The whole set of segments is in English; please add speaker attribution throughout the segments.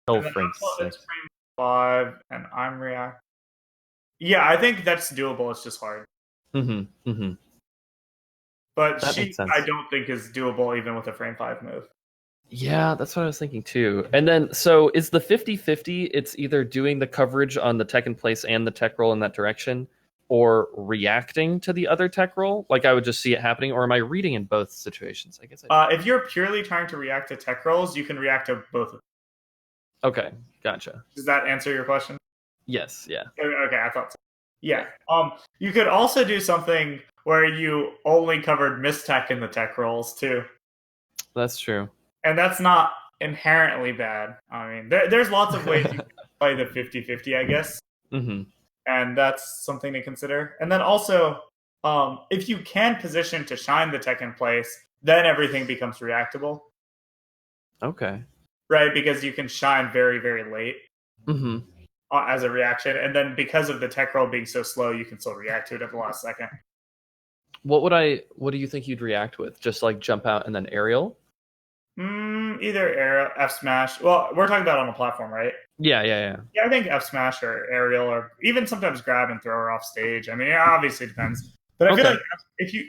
Speaker 1: Oh,
Speaker 2: And then
Speaker 1: for
Speaker 2: uptilt is
Speaker 1: instance.
Speaker 2: frame 5, and I'm react. Yeah, I think that's doable. It's just hard.
Speaker 1: Mm-hmm. Mm-hmm.
Speaker 2: But
Speaker 1: That makes
Speaker 2: Sheik, I
Speaker 1: sense.
Speaker 2: don't think is doable even with a frame 5 move.
Speaker 1: Yeah, that's what I was thinking too. And then, so is the 50-50, it's either doing the coverage on the tech in place and the tech roll in that direction, or reacting to the other tech roll? Like I would just see it happening, or am I reading in both situations? I guess
Speaker 2: If you're purely trying to react to tech rolls, you can react to both of them.
Speaker 1: Okay, gotcha.
Speaker 2: Does that answer your question?
Speaker 1: Yes, yeah.
Speaker 2: Okay, I thought so. Yeah. You could also do something where you only covered mistech in the tech rolls too.
Speaker 1: That's true.
Speaker 2: And that's not inherently bad. I mean, there's lots of ways you can play the 50-50, I guess.
Speaker 1: Mm-hmm.
Speaker 2: And that's something to consider. And then also, if you can position to shine the tech in place, then everything becomes reactable.
Speaker 1: Okay.
Speaker 2: Right? Because you can shine very, very late.
Speaker 1: Mm-hmm.
Speaker 2: As a reaction, and then because of the tech roll being so slow, you can still react to it at the last second.
Speaker 1: What do you think you'd react with? Just like jump out and then aerial?
Speaker 2: Either air F smash. Well, we're talking about on a platform, right?
Speaker 1: Yeah, yeah, yeah.
Speaker 2: Yeah, I think F smash or aerial, or even sometimes grab and throw her off stage. I mean, it obviously depends, but I feel like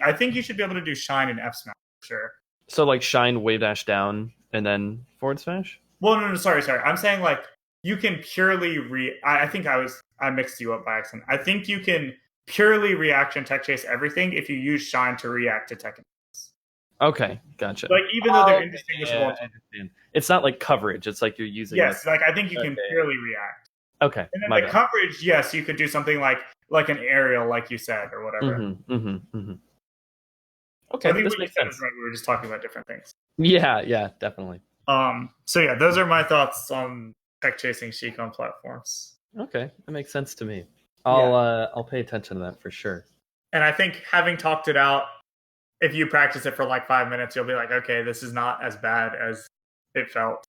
Speaker 2: I think you should be able to do shine and F smash for sure.
Speaker 1: So like shine, wave dash down, and then forward smash?
Speaker 2: Well, no, sorry. I'm saying like you can purely I think I mixed you up by accident. I think you can purely reaction tech chase everything if you use shine to react to tech.
Speaker 1: Okay, gotcha.
Speaker 2: Like even though they're
Speaker 1: Yeah,
Speaker 2: indistinguishable,
Speaker 1: I understand. It's not like coverage. It's like you're using.
Speaker 2: Yes, like I think you can purely react.
Speaker 1: Okay,
Speaker 2: and then the coverage, yes, you could do something like an aerial, like you said, or whatever.
Speaker 1: Okay,
Speaker 2: I think
Speaker 1: this
Speaker 2: what you
Speaker 1: makes
Speaker 2: said
Speaker 1: sense.
Speaker 2: is right. We were just talking about different things.
Speaker 1: Yeah, definitely.
Speaker 2: So yeah, those are my thoughts on tech chasing Sheik on platforms.
Speaker 1: Okay, that makes sense to me. I'll pay attention to that for sure.
Speaker 2: And I think having talked it out, if you practice it for like 5 minutes, you'll be like, okay, this is not as bad as it felt.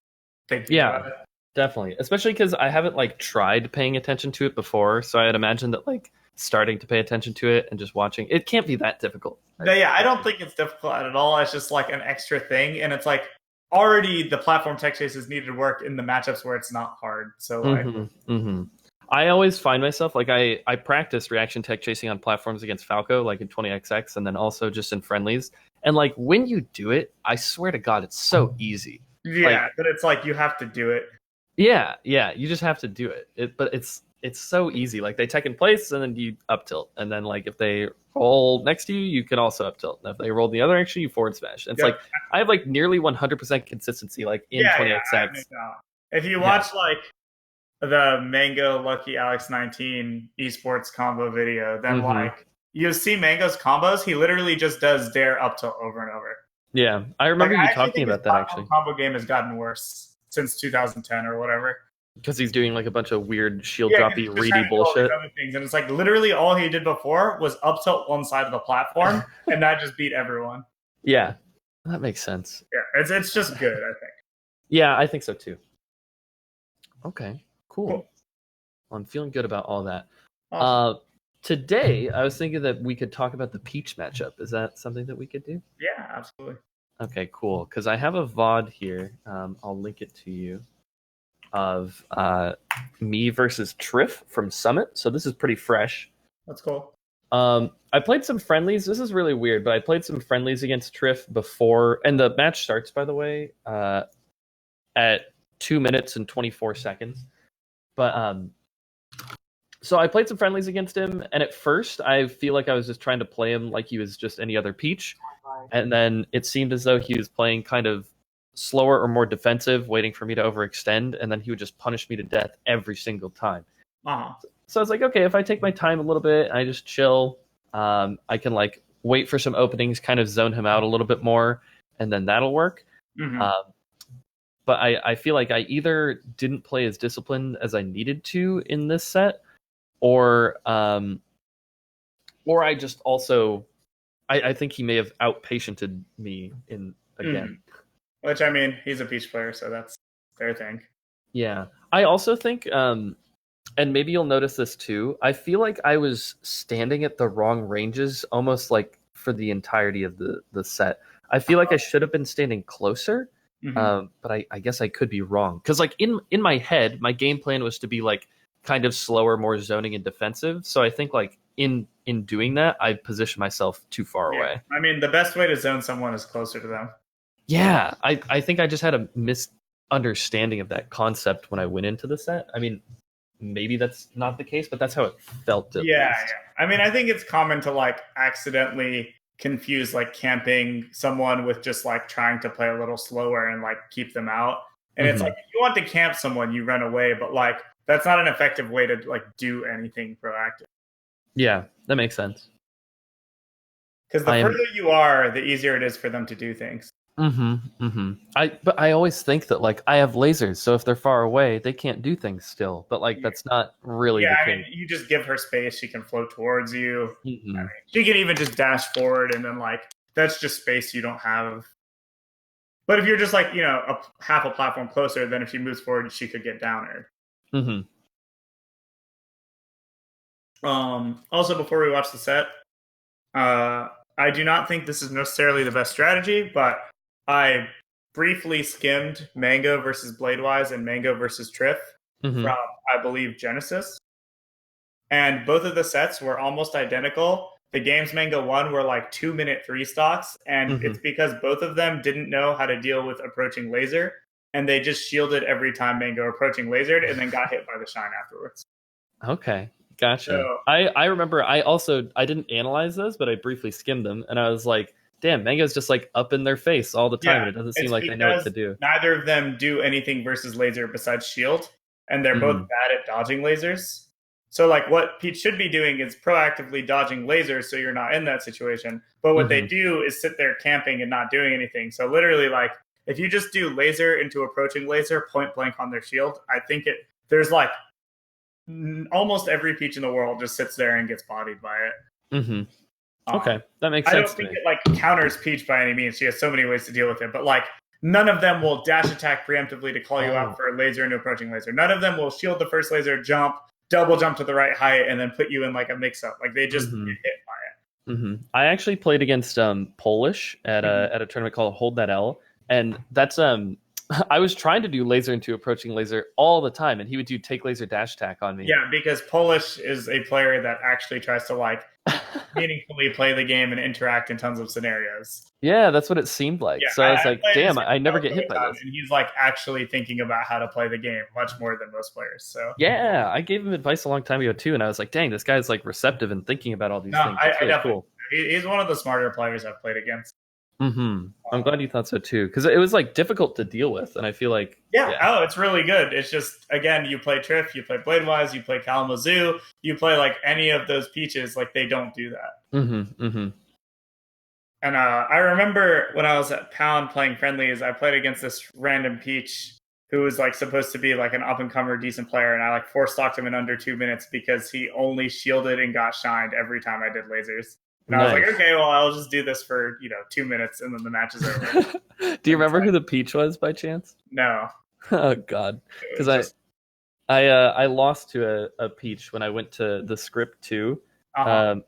Speaker 2: Thinking about it.
Speaker 1: Definitely, especially because I haven't like tried paying attention to it before, so I'd imagine that like starting to pay attention to it and just watching it can't be that difficult.
Speaker 2: Yeah, I don't think it's difficult at all. It's just like an extra thing, and it's like already the platform tech chases needed to work in the matchups where it's not hard. So like,
Speaker 1: I always find myself like I practice reaction tech chasing on platforms against Falco, like in 20XX, and then also just in friendlies. And like when you do it, I swear to God, it's so easy.
Speaker 2: Yeah, but it's like you have to do it.
Speaker 1: Yeah, you just have to do it. But it's so easy. Like they tech in place and then you up tilt, and then like if they roll next to you, you can also up tilt. And if they roll the other direction, you forward smash. And it's like I have like nearly 100% consistency, like in 20XX.
Speaker 2: If you watch like the Mango Lucky Alex 19 esports combo video, then like you see Mango's combos, he literally just does dare up tilt over and over.
Speaker 1: Yeah, I remember you talking about that actually.
Speaker 2: Combo game has gotten worse since 2010 or whatever.
Speaker 1: Because he's doing like a bunch of weird shield droppy, reedy bullshit.
Speaker 2: Other things. And it's like literally all he did before was up tilt one side of the platform, and that just beat everyone.
Speaker 1: Yeah, that makes sense.
Speaker 2: Yeah, it's just good, I think.
Speaker 1: Yeah, I think so too. Okay, cool. Well, I'm feeling good about all that. Awesome. Today, I was thinking that we could talk about the Peach matchup. Is that something that we could do?
Speaker 2: Yeah, absolutely.
Speaker 1: Okay, cool. Because I have a VOD here. I'll link it to you. Of me versus Triff from Summit. So this is pretty fresh.
Speaker 2: That's cool.
Speaker 1: I played some friendlies. This is really weird, but I played some friendlies against Triff before. And the match starts, by the way, at 2 minutes and 24 seconds. But so I played some friendlies against him, and at first I feel like I was just trying to play him like he was just any other Peach. And then it seemed as though he was playing kind of slower or more defensive, waiting for me to overextend, and then he would just punish me to death every single time. So I was like, okay, if I take my time a little bit, I just chill, I can like wait for some openings, kind of zone him out a little bit more, and then that'll work. But I feel like I either didn't play as disciplined as I needed to in this set, or I just also I think he may have outpatiented me in again.
Speaker 2: Which, I mean, he's a Peach player, so that's their thing.
Speaker 1: Yeah. I also think, and maybe you'll notice this too, I feel like I was standing at the wrong ranges almost like for the entirety of the set. I feel like I should have been standing closer, But I guess I could be wrong because like in my head, my game plan was to be like kind of slower, more zoning and defensive. So I think like in doing that, I position myself too far away.
Speaker 2: I mean, the best way to zone someone is closer to them.
Speaker 1: Yeah, I think I just had a misunderstanding of that concept when I went into the set. I mean, maybe that's not the case, but that's how it felt at
Speaker 2: Yeah.
Speaker 1: least.
Speaker 2: I mean, I think it's common to like accidentally confuse like camping someone with just like trying to play a little slower and like keep them out. And it's like if you want to camp someone, you run away, but like that's not an effective way to like do anything proactive.
Speaker 1: Yeah, that makes sense.
Speaker 2: Because the further you are, the easier it is for them to do things.
Speaker 1: But I always think that like I have lasers, so if they're far away, they can't do things still. But like that's not really the case.
Speaker 2: I mean, you just give her space; she can float towards you. I mean, she can even just dash forward, and then like that's just space you don't have. But if you're just like half a platform closer, then if she moves forward, she could get down her. Also, before we watch the set, I do not think this is necessarily the best strategy, but I briefly skimmed Mango versus Bladewise and Mango versus Triff from, I believe, Genesis. And both of the sets were almost identical. The games Mango won were like 2-minute 3 stocks, and it's because both of them didn't know how to deal with approaching laser, and they just shielded every time Mango approaching lasered and then got hit by the shine afterwards.
Speaker 1: Okay. Gotcha. So, I remember I didn't analyze those, but I briefly skimmed them, and I was like, damn, Mango's just like up in their face all the time, and it doesn't seem like they know what to do.
Speaker 2: Neither of them do anything versus laser besides shield, and they're both bad at dodging lasers. So like what Peach should be doing is proactively dodging lasers so you're not in that situation. But what they do is sit there camping and not doing anything. So literally like if you just do laser into approaching laser point blank on their shield, I think there's like almost every Peach in the world just sits there and gets bodied by it.
Speaker 1: Okay, that makes sense.
Speaker 2: I don't think it like counters Peach by any means. She has so many ways to deal with it, but like none of them will dash attack preemptively to call you out for a laser into approaching laser. None of them will shield the first laser, jump, double jump to the right height, and then put you in like a mix-up. Like they just get hit by
Speaker 1: it. I actually played against Polish at a tournament called Hold That L, and that's I was trying to do laser into approaching laser all the time, and he would do take laser dash attack on me.
Speaker 2: Yeah, because Polish is a player that actually tries to like meaningfully play the game and interact in tons of scenarios.
Speaker 1: Yeah, that's what it seemed like. Yeah, so I was like, damn, I never get hit by this.
Speaker 2: And he's like actually thinking about how to play the game much more than most players. So
Speaker 1: yeah, I gave him advice a long time ago too, and I was like, dang, this guy's like receptive and thinking about all these things. It's really cool.
Speaker 2: He's one of the smarter players I've played against.
Speaker 1: I'm glad you thought so too, because it was like difficult to deal with, and I feel like
Speaker 2: it's really good. It's just again, you play Triff, you play Bladewise, you play Kalamazoo, you play like any of those Peaches, like they don't do that. And I remember when I was at Pound playing friendlies, I played against this random Peach who was like supposed to be like an up and comer decent player, and I like 4-stocked him in under 2 minutes because he only shielded and got shined every time I did lasers. And I was like, okay, well, I'll just do this for 2 minutes, and then the match is over.
Speaker 1: Do you remember who the Peach was by chance?
Speaker 2: No.
Speaker 1: Oh God, because I lost to a Peach when I went to the script too.
Speaker 2: And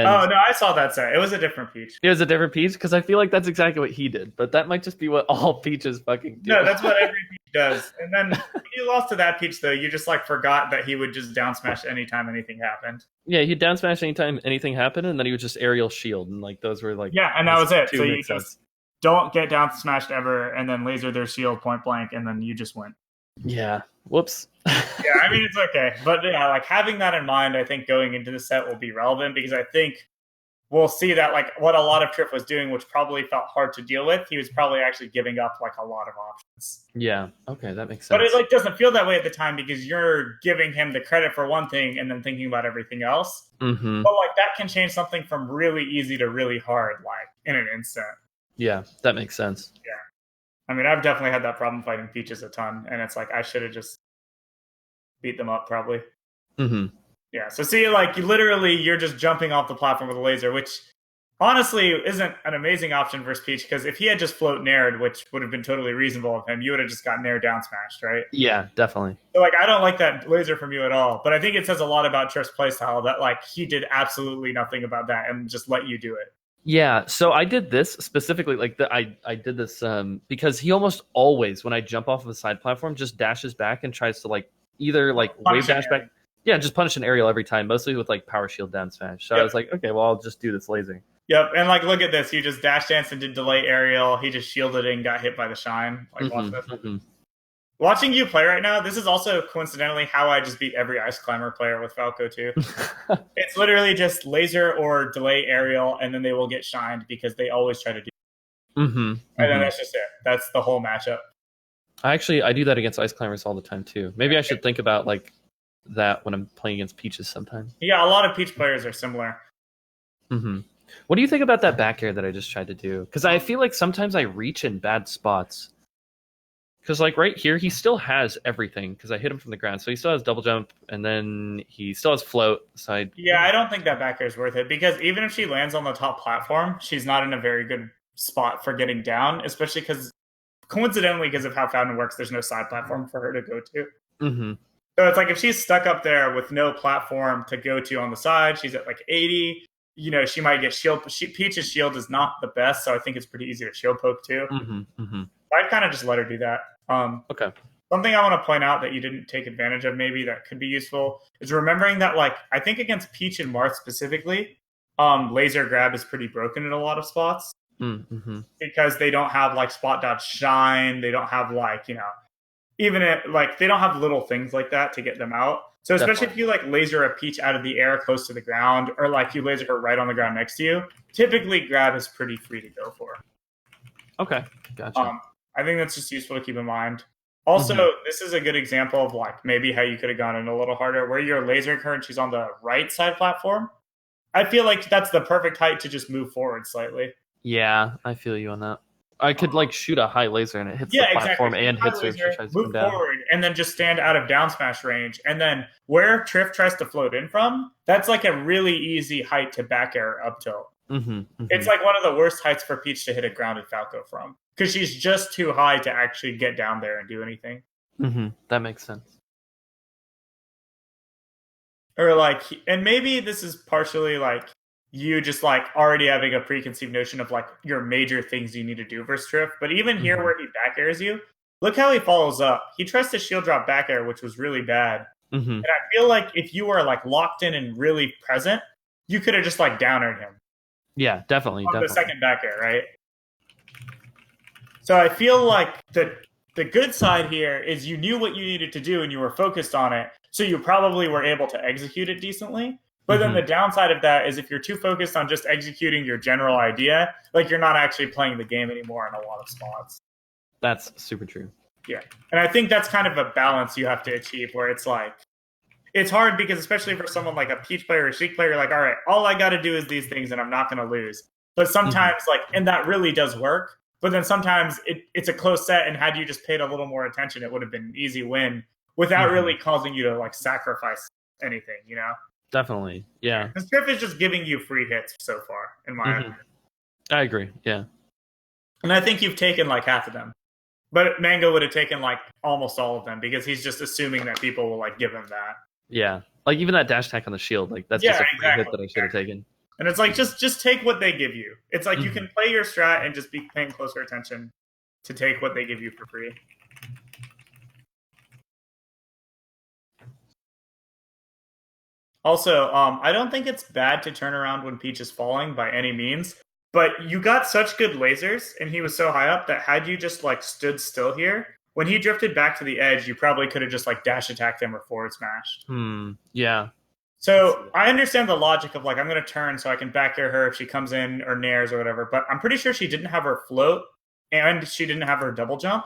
Speaker 2: no, I saw that set. It was a different Peach.
Speaker 1: It was a different Peach because I feel like that's exactly what he did, but that might just be what all Peaches fucking do.
Speaker 2: No, that's what every Peach does. And then when you lost to that Peach, though, you just like forgot that he would just down smash anytime anything happened.
Speaker 1: Yeah, he'd down smash anytime anything happened, and then he would just aerial shield, and like those were like
Speaker 2: and that was it. So you just don't get down smashed ever, and then laser their shield point blank, and then you just win.
Speaker 1: Yeah. Whoops.
Speaker 2: Yeah, I mean, it's okay. But yeah, like having that in mind, I think going into the set will be relevant because I think we'll see that like what a lot of Triff was doing, which probably felt hard to deal with, he was probably actually giving up like a lot of options.
Speaker 1: Yeah. Okay, that makes sense.
Speaker 2: But it like doesn't feel that way at the time because you're giving him the credit for one thing and then thinking about everything else. But like that can change something from really easy to really hard, like in an instant.
Speaker 1: Yeah, that makes sense.
Speaker 2: Yeah. I mean, I've definitely had that problem fighting Peaches a ton, and it's like I should have just beat them up probably. Yeah, so see, like you're just jumping off the platform with a laser, which honestly isn't an amazing option versus Peach, because if he had just float nared, which would have been totally reasonable of him, you would have just got nair down smashed, right?
Speaker 1: Yeah, definitely.
Speaker 2: So like I don't like that laser from you at all, but I think it says a lot about Triff's playstyle that like he did absolutely nothing about that and just let you do it.
Speaker 1: Yeah, so I did this specifically, like I did this because he almost always, when I jump off of a side platform, just dashes back and tries to like either like wave
Speaker 2: Punch an
Speaker 1: dash
Speaker 2: area.
Speaker 1: back. Yeah, just punish an aerial every time, mostly with like power shield down smash. So I
Speaker 2: Yep.
Speaker 1: was like, okay, well I'll just do this laser.
Speaker 2: Yep. And like, look at this. You just dash dance and did delay aerial. He just shielded it and got hit by the shine. Like, watch this. Watching you play right now, this is also coincidentally how I just beat every Ice Climber player with Falco too. It's literally just laser or delay aerial, and then they will get shined because they always try to do. And then that's just it. That's the whole matchup.
Speaker 1: I do that against ice climbers all the time too. Maybe I should think about like that when I'm playing against Peaches sometime.
Speaker 2: Yeah, a lot of Peach players are similar.
Speaker 1: What do you think about that back air that I just tried to do? Because I feel like sometimes I reach in bad spots. Because like right here, he still has everything because I hit him from the ground. So he still has double jump, and then he still has float. So I
Speaker 2: don't think that back air is worth it because even if she lands on the top platform, she's not in a very good spot for getting down, especially because coincidentally, because of how Fountain works, there's no side platform for her to go to. So it's like if she's stuck up there with no platform to go to on the side, she's at like 80. You know, she might get shield. Peach's shield is not the best, so I think it's pretty easy to shield poke too. I'd kind of just let her do that.
Speaker 1: Okay.
Speaker 2: Something I want to point out that you didn't take advantage of, maybe that could be useful, is remembering that, like, I think against Peach and Marth specifically, laser grab is pretty broken in a lot of spots because they don't have like spot dodge shine. They don't have like, you know, even it, like they don't have little things like that to get them out. So especially if you like laser a Peach out of the air close to the ground, or like you laser her right on the ground next to you, typically grab is pretty free to go for.
Speaker 1: Okay, gotcha.
Speaker 2: I think that's just useful to keep in mind. Also, this is a good example of like maybe how you could have gone in a little harder, where you're lasering her and she's on the right side platform. I feel like that's the perfect height to just move forward slightly.
Speaker 1: Yeah, I feel you on that. I could like shoot a high laser and it hits the platform and hits her if she tries to
Speaker 2: move
Speaker 1: come down.
Speaker 2: forward and then just stand out of down smash range. And then where Triff tries to float in from, that's like a really easy height to back air up tilt. It's like one of the worst heights for Peach to hit a grounded Falco from, because she's just too high to actually get down there and do anything.
Speaker 1: That makes sense.
Speaker 2: Or like, and maybe this is partially like you just like already having a preconceived notion of like your major things you need to do versus Triff. But even here where he back airs you, look how he follows up. He tries to shield drop back air, which was really bad. And I feel like if you were like locked in and really present, you could have just like down aired him.
Speaker 1: Yeah, definitely.
Speaker 2: The second back air, right? So I feel like the good side here is you knew what you needed to do and you were focused on it, so you probably were able to execute it decently. But then the downside of that is if you're too focused on just executing your general idea, like you're not actually playing the game anymore in a lot of spots.
Speaker 1: That's super true.
Speaker 2: Yeah. And I think that's kind of a balance you have to achieve, where it's like, it's hard because especially for someone like a Peach player or a Sheik player, like, all right, all I got to do is these things and I'm not going to lose. But sometimes like, and that really does work. But then sometimes it's a close set, and had you just paid a little more attention, it would have been an easy win without really causing you to like sacrifice anything, you know?
Speaker 1: Definitely, yeah.
Speaker 2: Because Triff is just giving you free hits so far, in my opinion.
Speaker 1: I agree, yeah.
Speaker 2: And I think you've taken like half of them. But Mango would have taken like almost all of them because he's just assuming that people will like give him that.
Speaker 1: Yeah, like even that dash attack on the shield, like that's just a free hit that I should have taken.
Speaker 2: And it's like, just take what they give you. It's like you can play your strat and just be paying closer attention to take what they give you for free. Also, I don't think it's bad to turn around when Peach is falling by any means, but you got such good lasers and he was so high up that had you just like stood still here, when he drifted back to the edge, you probably could have just like dash attacked him or forward smashed.
Speaker 1: Yeah.
Speaker 2: So I understand the logic of like, I'm going to turn so I can back air her if she comes in or nairs or whatever, but I'm pretty sure she didn't have her float and she didn't have her double jump.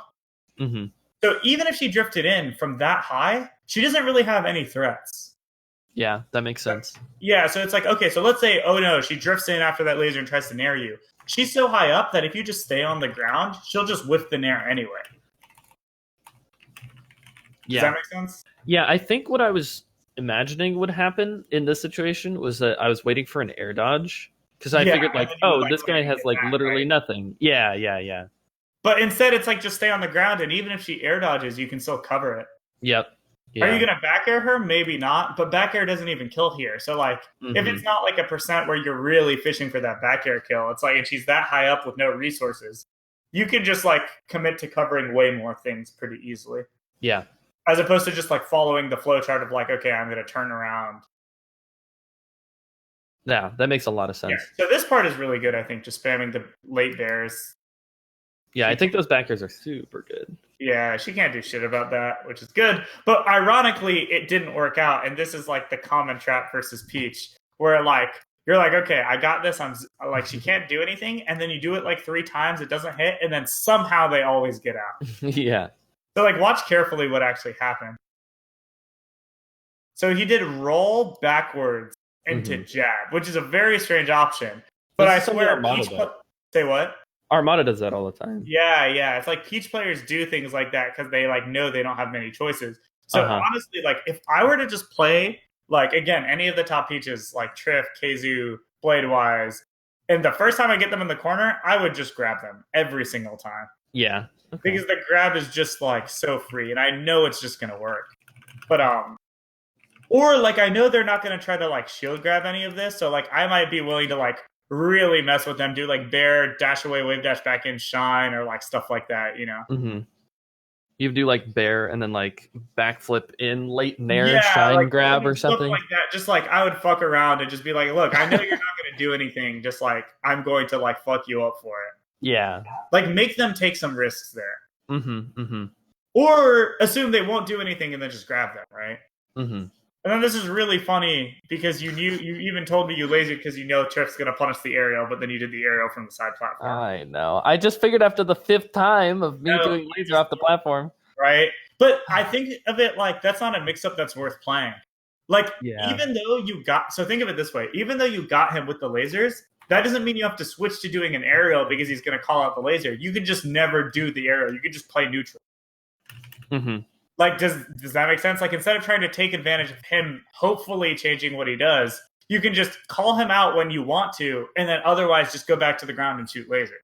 Speaker 2: So even if she drifted in from that high, she doesn't really have any threats.
Speaker 1: Yeah, that makes sense.
Speaker 2: Yeah, so it's like, okay, so let's say, oh no, she drifts in after that laser and tries to nair you. She's so high up that if you just stay on the ground, she'll just whiff the nair anyway. Does that make sense?
Speaker 1: Yeah, I think what I was imagining would happen in this situation was that I was waiting for an air dodge because I figured like, oh, this guy has like literally nothing. Yeah.
Speaker 2: But instead, it's like just stay on the ground, and even if she air dodges, you can still cover it.
Speaker 1: Yep.
Speaker 2: Are you
Speaker 1: Yeah.
Speaker 2: gonna back air her? Maybe not, but back air doesn't even kill here. So like, if it's
Speaker 1: Hmm.
Speaker 2: not like a percent where you're really fishing for that back air kill, it's like, and she's that high up with no resources, you can just like commit to covering way more things pretty easily,
Speaker 1: Yeah.
Speaker 2: as opposed to just like following the flow chart of like, okay, I'm gonna turn around.
Speaker 1: Yeah, that makes a lot of
Speaker 2: Yeah.
Speaker 1: sense.
Speaker 2: So this part is really good. I think just spamming the late bears.
Speaker 1: Yeah, I think those backers are super good.
Speaker 2: Yeah, she can't do shit about that, which is good. But ironically, it didn't work out. And this is like the common trap versus Peach, where like you're like, okay, I got this. I'm like, she can't do anything, and then you do it like 3 times, it doesn't hit, and then somehow they always get out.
Speaker 1: Yeah.
Speaker 2: So like, watch carefully what actually happened. So he did roll backwards into jab, which is a very strange option. But
Speaker 1: This
Speaker 2: I
Speaker 1: is something
Speaker 2: swear,
Speaker 1: Armada
Speaker 2: Peach.
Speaker 1: does.
Speaker 2: Say what?
Speaker 1: Armada does that all the time.
Speaker 2: Yeah, yeah. It's like Peach players do things like that because they like know they don't have many choices. So honestly, like if I were to just play like again any of the top Peaches like Triff, Keizu, Bladewise, and the first time I get them in the corner, I would just grab them every single time.
Speaker 1: Yeah.
Speaker 2: Okay. Because the grab is just like so free, and I know it's just gonna work. But or like I know they're not gonna try to like shield grab any of this, so like I might be willing to like really mess with them, do like bear, dash away, wave dash back in, shine, or like stuff like that, you know?
Speaker 1: Mm-hmm. You do like bear and then like backflip in late nair,
Speaker 2: Yeah,
Speaker 1: shine
Speaker 2: like
Speaker 1: grab or
Speaker 2: stuff
Speaker 1: something.
Speaker 2: like that. Just like I would fuck around and just be like, look, I know you're not gonna do anything, just like I'm going to like fuck you up for it.
Speaker 1: Yeah.
Speaker 2: Like make them take some risks there.
Speaker 1: Mm-hmm. Mm-hmm.
Speaker 2: Or assume they won't do anything and then just grab them, right?
Speaker 1: Mm-hmm.
Speaker 2: And then this is really funny because you even told me you lasered because you know Triff's gonna punish the aerial, but then you did the aerial from the side platform.
Speaker 1: I know. I just figured after the 5th time of me doing laser off the platform.
Speaker 2: Right? But I think of it like that's not a mix-up that's worth playing. Like, even though you got so think of it this way, even though you got him with the lasers, that doesn't mean you have to switch to doing an aerial because he's gonna call out the laser. You could just never do the aerial. You could just play neutral.
Speaker 1: Mm-hmm.
Speaker 2: Like, does that make sense? Like, instead of trying to take advantage of him hopefully changing what he does, you can just call him out when you want to, and then otherwise just go back to the ground and shoot laser.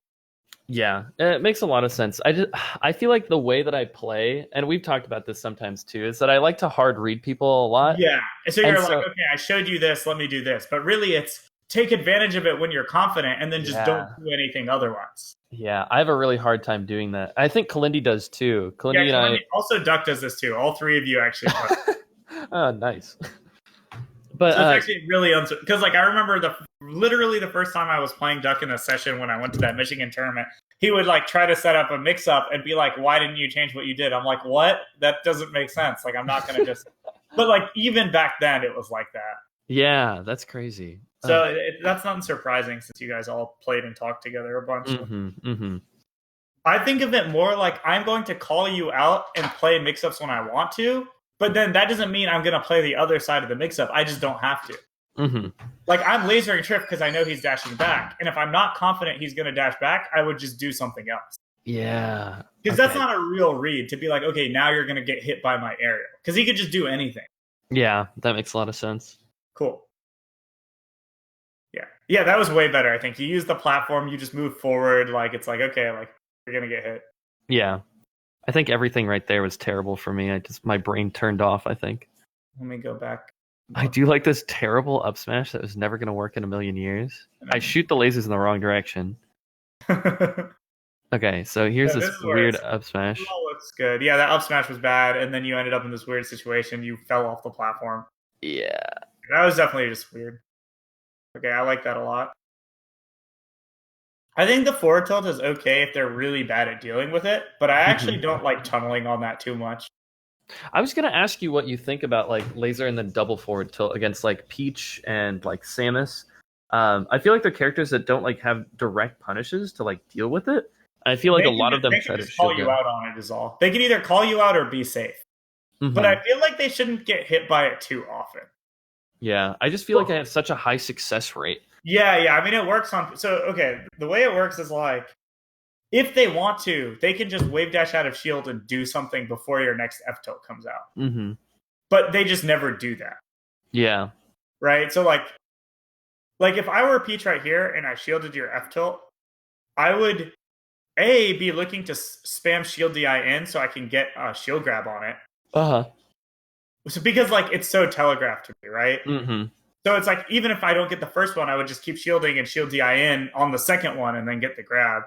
Speaker 1: Yeah, it makes a lot of sense. I feel like the way that I play, and we've talked about this sometimes too, is that I like to hard read people a lot.
Speaker 2: Yeah. So you're like, okay, I showed you this, let me do this. But really it's take advantage of it when you're confident and then just don't do anything otherwise.
Speaker 1: Yeah, I have a really hard time doing that. I think Kalindi does too.
Speaker 2: Kalindi and I also Duck does this too. All three of you actually.
Speaker 1: Oh, nice. But
Speaker 2: so it's actually really because like I remember literally the first time I was playing Duck in a session when I went to that Michigan tournament, he would like try to set up a mix up and be like, "Why didn't you change what you did?" I'm like, "What? That doesn't make sense. Like I'm not gonna just." But like even back then, it was like that.
Speaker 1: Yeah, that's crazy.
Speaker 2: So that's not surprising since you guys all played and talked together a bunch.
Speaker 1: Mm-hmm, mm-hmm.
Speaker 2: I think of it more like I'm going to call you out and play mix-ups when I want to, but then that doesn't mean I'm going to play the other side of the mix-up. I just don't have to.
Speaker 1: Mm-hmm.
Speaker 2: Like I'm lasering Triff because I know he's dashing back, and if I'm not confident he's going to dash back, I would just do something else.
Speaker 1: Yeah,
Speaker 2: because that's not a real read to be like, okay, now you're going to get hit by my aerial because he could just do anything.
Speaker 1: Yeah, that makes a lot of sense.
Speaker 2: Cool. Yeah, that was way better. I think you use the platform, you just move forward, like it's like okay, like you're gonna get hit.
Speaker 1: Yeah, I think everything right there was terrible for me. My brain turned off. I think.
Speaker 2: Let me go back.
Speaker 1: I do like this terrible up smash that was never gonna work in a million years. I shoot the lasers in the wrong direction. Okay, so here's this weird up smash.
Speaker 2: All looks good. Yeah, that up smash was bad, and then you ended up in this weird situation. You fell off the platform.
Speaker 1: Yeah,
Speaker 2: that was definitely just weird. Okay, I like that a lot. I think the forward tilt is okay if they're really bad at dealing with it, but I actually don't like tunneling on that too much.
Speaker 1: I was gonna ask you what you think about like laser and then double forward tilt against like Peach and like Samus. I feel like they're characters that don't like have direct punishes to like deal with it. I feel like a lot of them try to
Speaker 2: call you out on it is all. They can either call you out or be safe. But I feel like they shouldn't get hit by it too often.
Speaker 1: Yeah, I just feel like I have such a high success rate.
Speaker 2: Yeah. I mean, it works on... So, okay, the way it works is like, if they want to, they can just wave dash out of shield and do something before your next F-tilt comes out.
Speaker 1: Mm-hmm.
Speaker 2: But they just never do that.
Speaker 1: Yeah.
Speaker 2: Right? So, like if I were Peach right here and I shielded your F-tilt, I would, A, be looking to spam shield DI in so I can get a shield grab on it.
Speaker 1: Uh-huh.
Speaker 2: So because like it's so telegraphed to me, right?
Speaker 1: Mm-hmm.
Speaker 2: So it's like even if I don't get the first one, I would just keep shielding and shield DI in on the second one and then get the grab.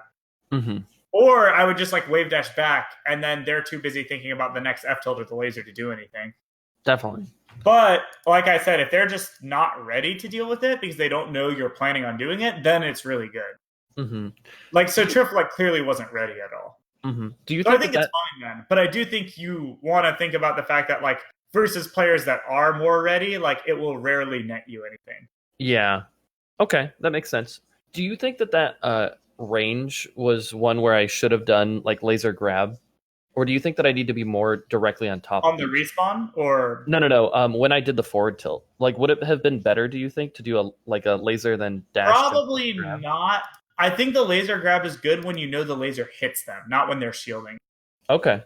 Speaker 1: Mm-hmm.
Speaker 2: Or I would just like wave dash back, and then they're too busy thinking about the next F tilt or the laser to do anything.
Speaker 1: Definitely.
Speaker 2: But like I said, if they're just not ready to deal with it because they don't know you're planning on doing it, then it's really good.
Speaker 1: Mm-hmm.
Speaker 2: Like so, Triff like clearly wasn't ready at all.
Speaker 1: Mm-hmm. Do you
Speaker 2: So I
Speaker 1: think
Speaker 2: think it's
Speaker 1: that?
Speaker 2: fine then. But I do think you want to think about the fact that like versus players that are more ready, like it will rarely net you anything.
Speaker 1: Yeah. Okay, that makes sense. Do you think that range was one where I should have done like laser grab, or do you think that I need to be more directly on top
Speaker 2: On
Speaker 1: of
Speaker 2: the
Speaker 1: each?
Speaker 2: respawn or
Speaker 1: No, no, no. When I did the forward tilt, like, would it have been better? Do you think to do a laser then dash jump
Speaker 2: probably
Speaker 1: grab?
Speaker 2: not. I think the laser grab is good when you know the laser hits them, not when they're shielding.
Speaker 1: Okay.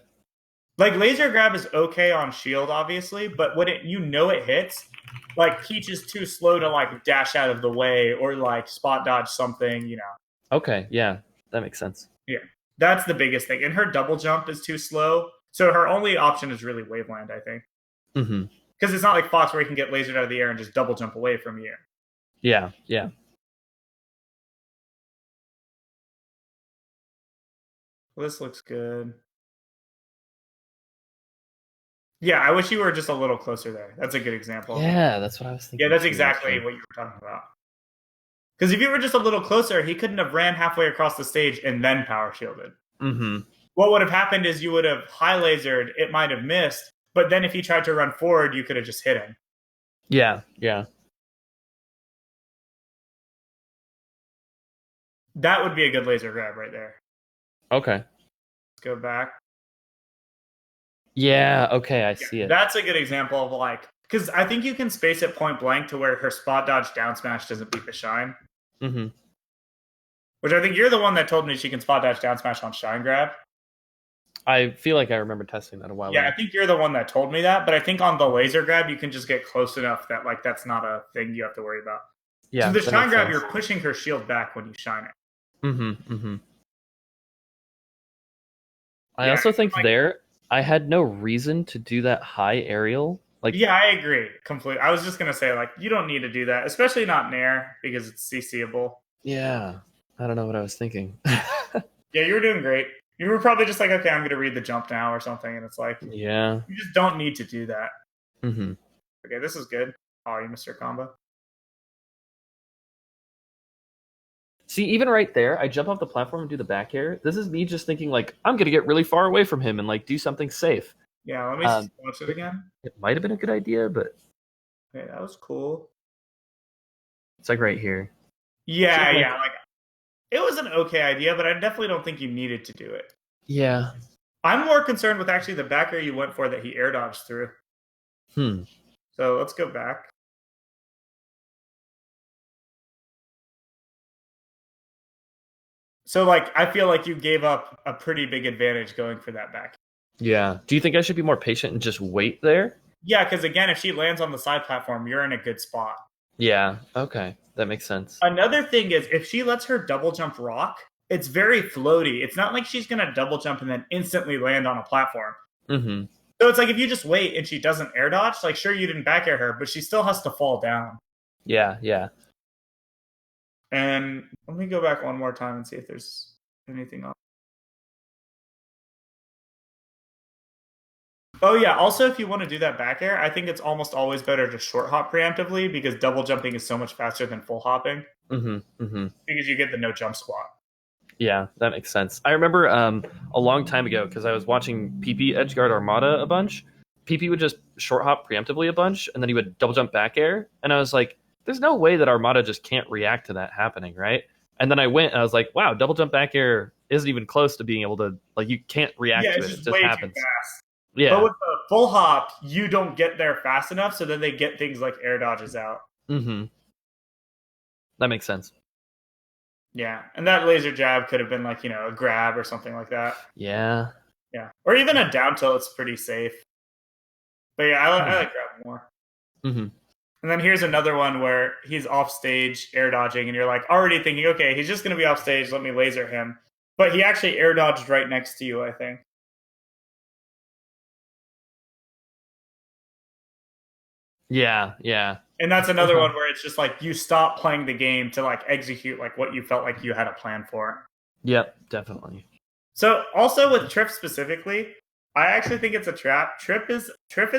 Speaker 2: Like laser grab is okay on shield, obviously, but when it it hits, like Peach is too slow to like dash out of the way or like spot dodge something.
Speaker 1: Okay. Yeah, that makes sense.
Speaker 2: Yeah, that's the biggest thing. And her double jump is too slow, so her only option is really Waveland, I think,
Speaker 1: Mm-hmm.
Speaker 2: because it's not like Fox where he can get lasered out of the air and just double jump away from you.
Speaker 1: Yeah. Yeah.
Speaker 2: Well, this looks good. Yeah, I wish you were just a little closer there. That's a good example.
Speaker 1: Yeah, that's what I was
Speaker 2: Yeah,
Speaker 1: thinking
Speaker 2: that's
Speaker 1: too,
Speaker 2: exactly
Speaker 1: actually.
Speaker 2: what you were talking about. Because if you were just a little closer, he couldn't have ran halfway across the stage and then power shielded.
Speaker 1: Mm-hmm.
Speaker 2: What would have happened is you would have high lasered, it might have missed, but then if he tried to run forward, you could have just hit him.
Speaker 1: Yeah. Yeah.
Speaker 2: That would be a good laser grab right there.
Speaker 1: Okay.
Speaker 2: Let's go back.
Speaker 1: Yeah. Okay, I
Speaker 2: Yeah,
Speaker 1: see it.
Speaker 2: that's a good example of like, because I think you can space it point blank to where her spot dodge down smash doesn't beat the shine.
Speaker 1: Mm-hmm.
Speaker 2: Which I think you're the one that told me she can spot dodge down smash on shine grab.
Speaker 1: I feel like I remember testing that a while
Speaker 2: Yeah, I
Speaker 1: back.
Speaker 2: think you're the one that told me that, but I think on the laser grab you can just get close enough that like that's not a thing you have to worry about. So
Speaker 1: Yeah,
Speaker 2: the
Speaker 1: that
Speaker 2: shine
Speaker 1: makes
Speaker 2: grab,
Speaker 1: sense.
Speaker 2: you're pushing her shield back when you shine it.
Speaker 1: Mm-hmm. Mm-hmm. I
Speaker 2: Yeah,
Speaker 1: also think
Speaker 2: like
Speaker 1: there I had no reason to do that high aerial. Like,
Speaker 2: yeah, I agree completely. I was just gonna say like you don't need to do that, especially not Nair because it's CCable.
Speaker 1: yeah, I don't know what I was thinking.
Speaker 2: Yeah, you were doing great. You were probably just like, okay, I'm gonna read the jump now or something, and it's like
Speaker 1: Yeah.
Speaker 2: you just don't need to do that.
Speaker 1: Mm-hmm.
Speaker 2: Okay, this is good. Oh, you missed your combo.
Speaker 1: See, even right there, I jump off the platform and do the back air. This is me just thinking like I'm gonna get really far away from him and like do something safe.
Speaker 2: Yeah, let me
Speaker 1: Um,
Speaker 2: watch it again.
Speaker 1: it might have been a good idea, but
Speaker 2: Okay, that was cool.
Speaker 1: it's like right here.
Speaker 2: Yeah,
Speaker 1: Seems like
Speaker 2: yeah, like it was an okay idea, but I definitely don't think you needed to do it.
Speaker 1: yeah.
Speaker 2: I'm more concerned with actually the back air you went for that he air dodged through.
Speaker 1: Hmm.
Speaker 2: So let's go back. So like I feel like you gave up a pretty big advantage going for that back.
Speaker 1: Yeah. Do you think I should be more patient and just wait there?
Speaker 2: Yeah, because again, if she lands on the side platform, you're in a good spot.
Speaker 1: Yeah. Okay, that makes sense.
Speaker 2: Another thing is if she lets her double jump rock, it's very floaty. It's not like she's gonna double jump and then instantly land on a platform.
Speaker 1: Mm-hmm.
Speaker 2: So it's like if you just wait and she doesn't air dodge, like sure you didn't back air her, but she still has to fall down.
Speaker 1: Yeah. Yeah.
Speaker 2: And let me go back one more time and see if there's anything else. Oh yeah, also if you want to do that back air, I think it's almost always better to short hop preemptively because double jumping is so much faster than full hopping
Speaker 1: Mm-hmm. Mm-hmm.
Speaker 2: because you get the no jump squat.
Speaker 1: Yeah, that makes sense. I remember a long time ago because I was watching PP Edgeguard Armada a bunch. PP would just short hop preemptively a bunch, and then he would double jump back air. And I was like, "There's no way that Armada just can't react to that happening, right?" And then I went, and I was like, "Wow, double jump back air isn't even close to being able to like you can't react
Speaker 2: Yeah,
Speaker 1: to
Speaker 2: it's
Speaker 1: it; it
Speaker 2: just
Speaker 1: just
Speaker 2: way too
Speaker 1: happens."
Speaker 2: fast. But
Speaker 1: Yeah.
Speaker 2: with the full hop, you don't get there fast enough, so then they get things like air dodges out.
Speaker 1: Mm-hmm. That makes sense.
Speaker 2: Yeah, and that laser jab could have been like a grab or something like that.
Speaker 1: Yeah.
Speaker 2: Yeah, or even a down tilt. It's pretty safe. But yeah, I like grab more.
Speaker 1: Mm-hmm.
Speaker 2: And then here's another one where he's off stage air dodging, and you're like already thinking, okay, he's just going to be off stage. Let me laser him. But he actually air dodged right next to you, I think.
Speaker 1: Yeah, yeah.
Speaker 2: And that's another one where it's just like you stop playing the game to like execute like what you felt like you had a plan for.
Speaker 1: Yep, definitely.
Speaker 2: So also with Trip specifically, I actually think it's a trap. Trip is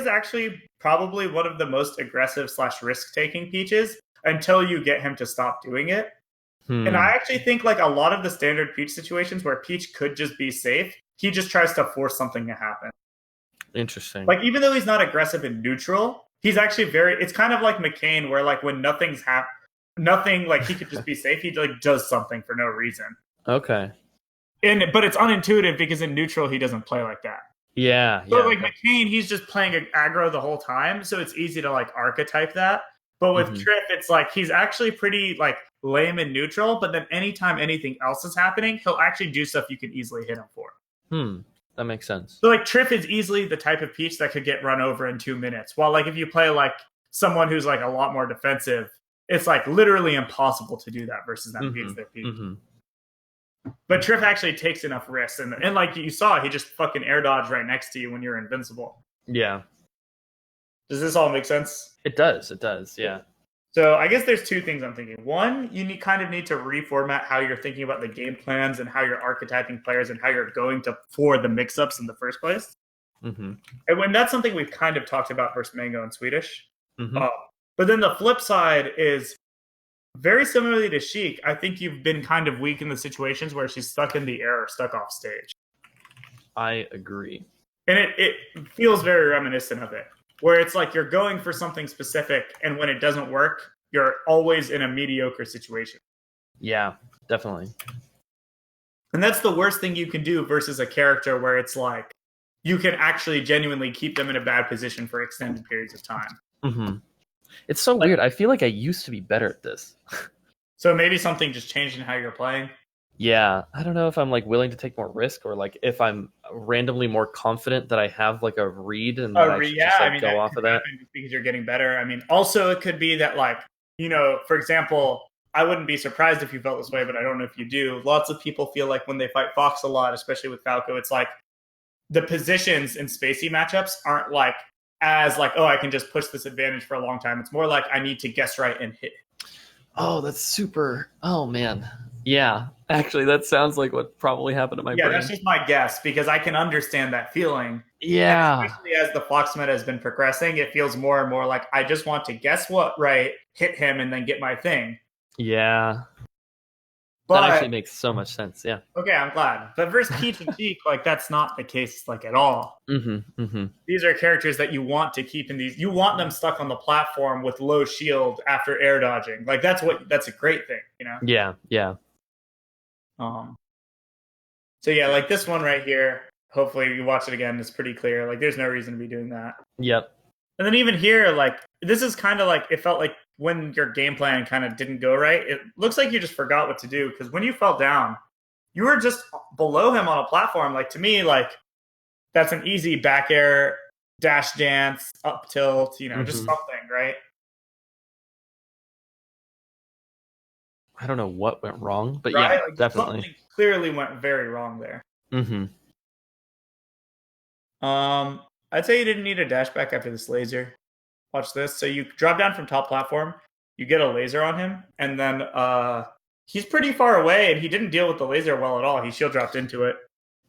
Speaker 2: actually probably one of the most aggressive / risk taking Peaches until you get him to stop doing it. And I actually think like a lot of the standard Peach situations where Peach could just be safe, he just tries to force something to happen.
Speaker 1: Interesting.
Speaker 2: Like even though he's not aggressive and neutral, he's actually very. It's kind of like McCain, where like when nothing like he could just be safe. He like does something for no reason.
Speaker 1: Okay.
Speaker 2: But it's unintuitive because in neutral he doesn't play like that.
Speaker 1: Yeah,
Speaker 2: So
Speaker 1: yeah.
Speaker 2: like McCain, he's just playing aggro the whole time, so it's easy to like archetype that. But with Trip, it's like he's actually pretty like lame and neutral. But then anytime anything else is happening, he'll actually do stuff you can easily hit him for.
Speaker 1: That makes sense.
Speaker 2: So like Trip is easily the type of Peach that could get run over in 2 minutes. While like if you play like someone who's like a lot more defensive, it's like literally impossible to do that versus that Peach their Peach. But Trip actually takes enough risks, and like you saw, he just fucking air dodged right next to you when you're invincible.
Speaker 1: Yeah.
Speaker 2: Does this all make sense?
Speaker 1: It does. It does. Yeah.
Speaker 2: So I guess there's two things I'm thinking. One, you kind of need to reformat how you're thinking about the game plans and how you're archetyping players and how you're going for the mix-ups in the first place. And when that's something we've kind of talked about versus Mango and Swedish. But then the flip side is very similarly to Sheik. I think you've been kind of weak in the situations where she's stuck in the air or stuck off stage.
Speaker 1: I agree.
Speaker 2: And it feels very reminiscent of it, where it's like you're going for something specific, and when it doesn't work, you're always in a mediocre situation.
Speaker 1: Yeah, definitely.
Speaker 2: And that's the worst thing you can do versus a character where it's like you can actually genuinely keep them in a bad position for extended periods of time.
Speaker 1: It's so weird. I feel like I used to be better at this.
Speaker 2: So maybe something just changed in how you're playing.
Speaker 1: Yeah, I don't know if I'm like willing to take more risk, or like if I'm randomly more confident that I have like a read and I should just like go off of that.
Speaker 2: Just because you're getting better. I mean, also it could be that like, for example, I wouldn't be surprised if you felt this way, but I don't know if you do. Lots of people feel like when they fight Fox a lot, especially with Falco, it's like the positions in spacey matchups aren't like as like, oh, I can just push this advantage for a long time. It's more like I need to guess right and hit.
Speaker 1: Oh, that's super. Oh man. Yeah, actually, that sounds like what probably happened to my brain.
Speaker 2: Yeah, that's just my guess because I can understand that feeling.
Speaker 1: Yeah.
Speaker 2: And especially as the Fox meta has been progressing, it feels more and more like I just want to guess what right, hit him, and then get my thing.
Speaker 1: Yeah.
Speaker 2: But,
Speaker 1: that actually makes so much sense. Yeah.
Speaker 2: Okay, I'm glad. But versus Peach and Sheik, like that's not the case, like at all. These are characters that you want to keep in these. You want them stuck on the platform with low shield after air dodging. Like that's a great thing,
Speaker 1: Yeah, yeah.
Speaker 2: So yeah, like this one right here. Hopefully, you watch it again. It's pretty clear. Like, there's no reason to be doing that.
Speaker 1: Yep.
Speaker 2: And then even here, like this is kind of like it felt like when your game plan kind of didn't go right. It looks like you just forgot what to do because when you fell down, you were just below him on a platform. Like to me, like that's an easy back air, dash dance, up tilt. Just something, right?
Speaker 1: I don't know what went wrong, but
Speaker 2: right?
Speaker 1: yeah,
Speaker 2: like,
Speaker 1: definitely.
Speaker 2: Something clearly went very wrong there. I'd say you didn't need a dash back after this laser. Watch this. So you drop down from top platform, you get a laser on him, and then he's pretty far away, and he didn't deal with the laser well at all. He shield dropped into it.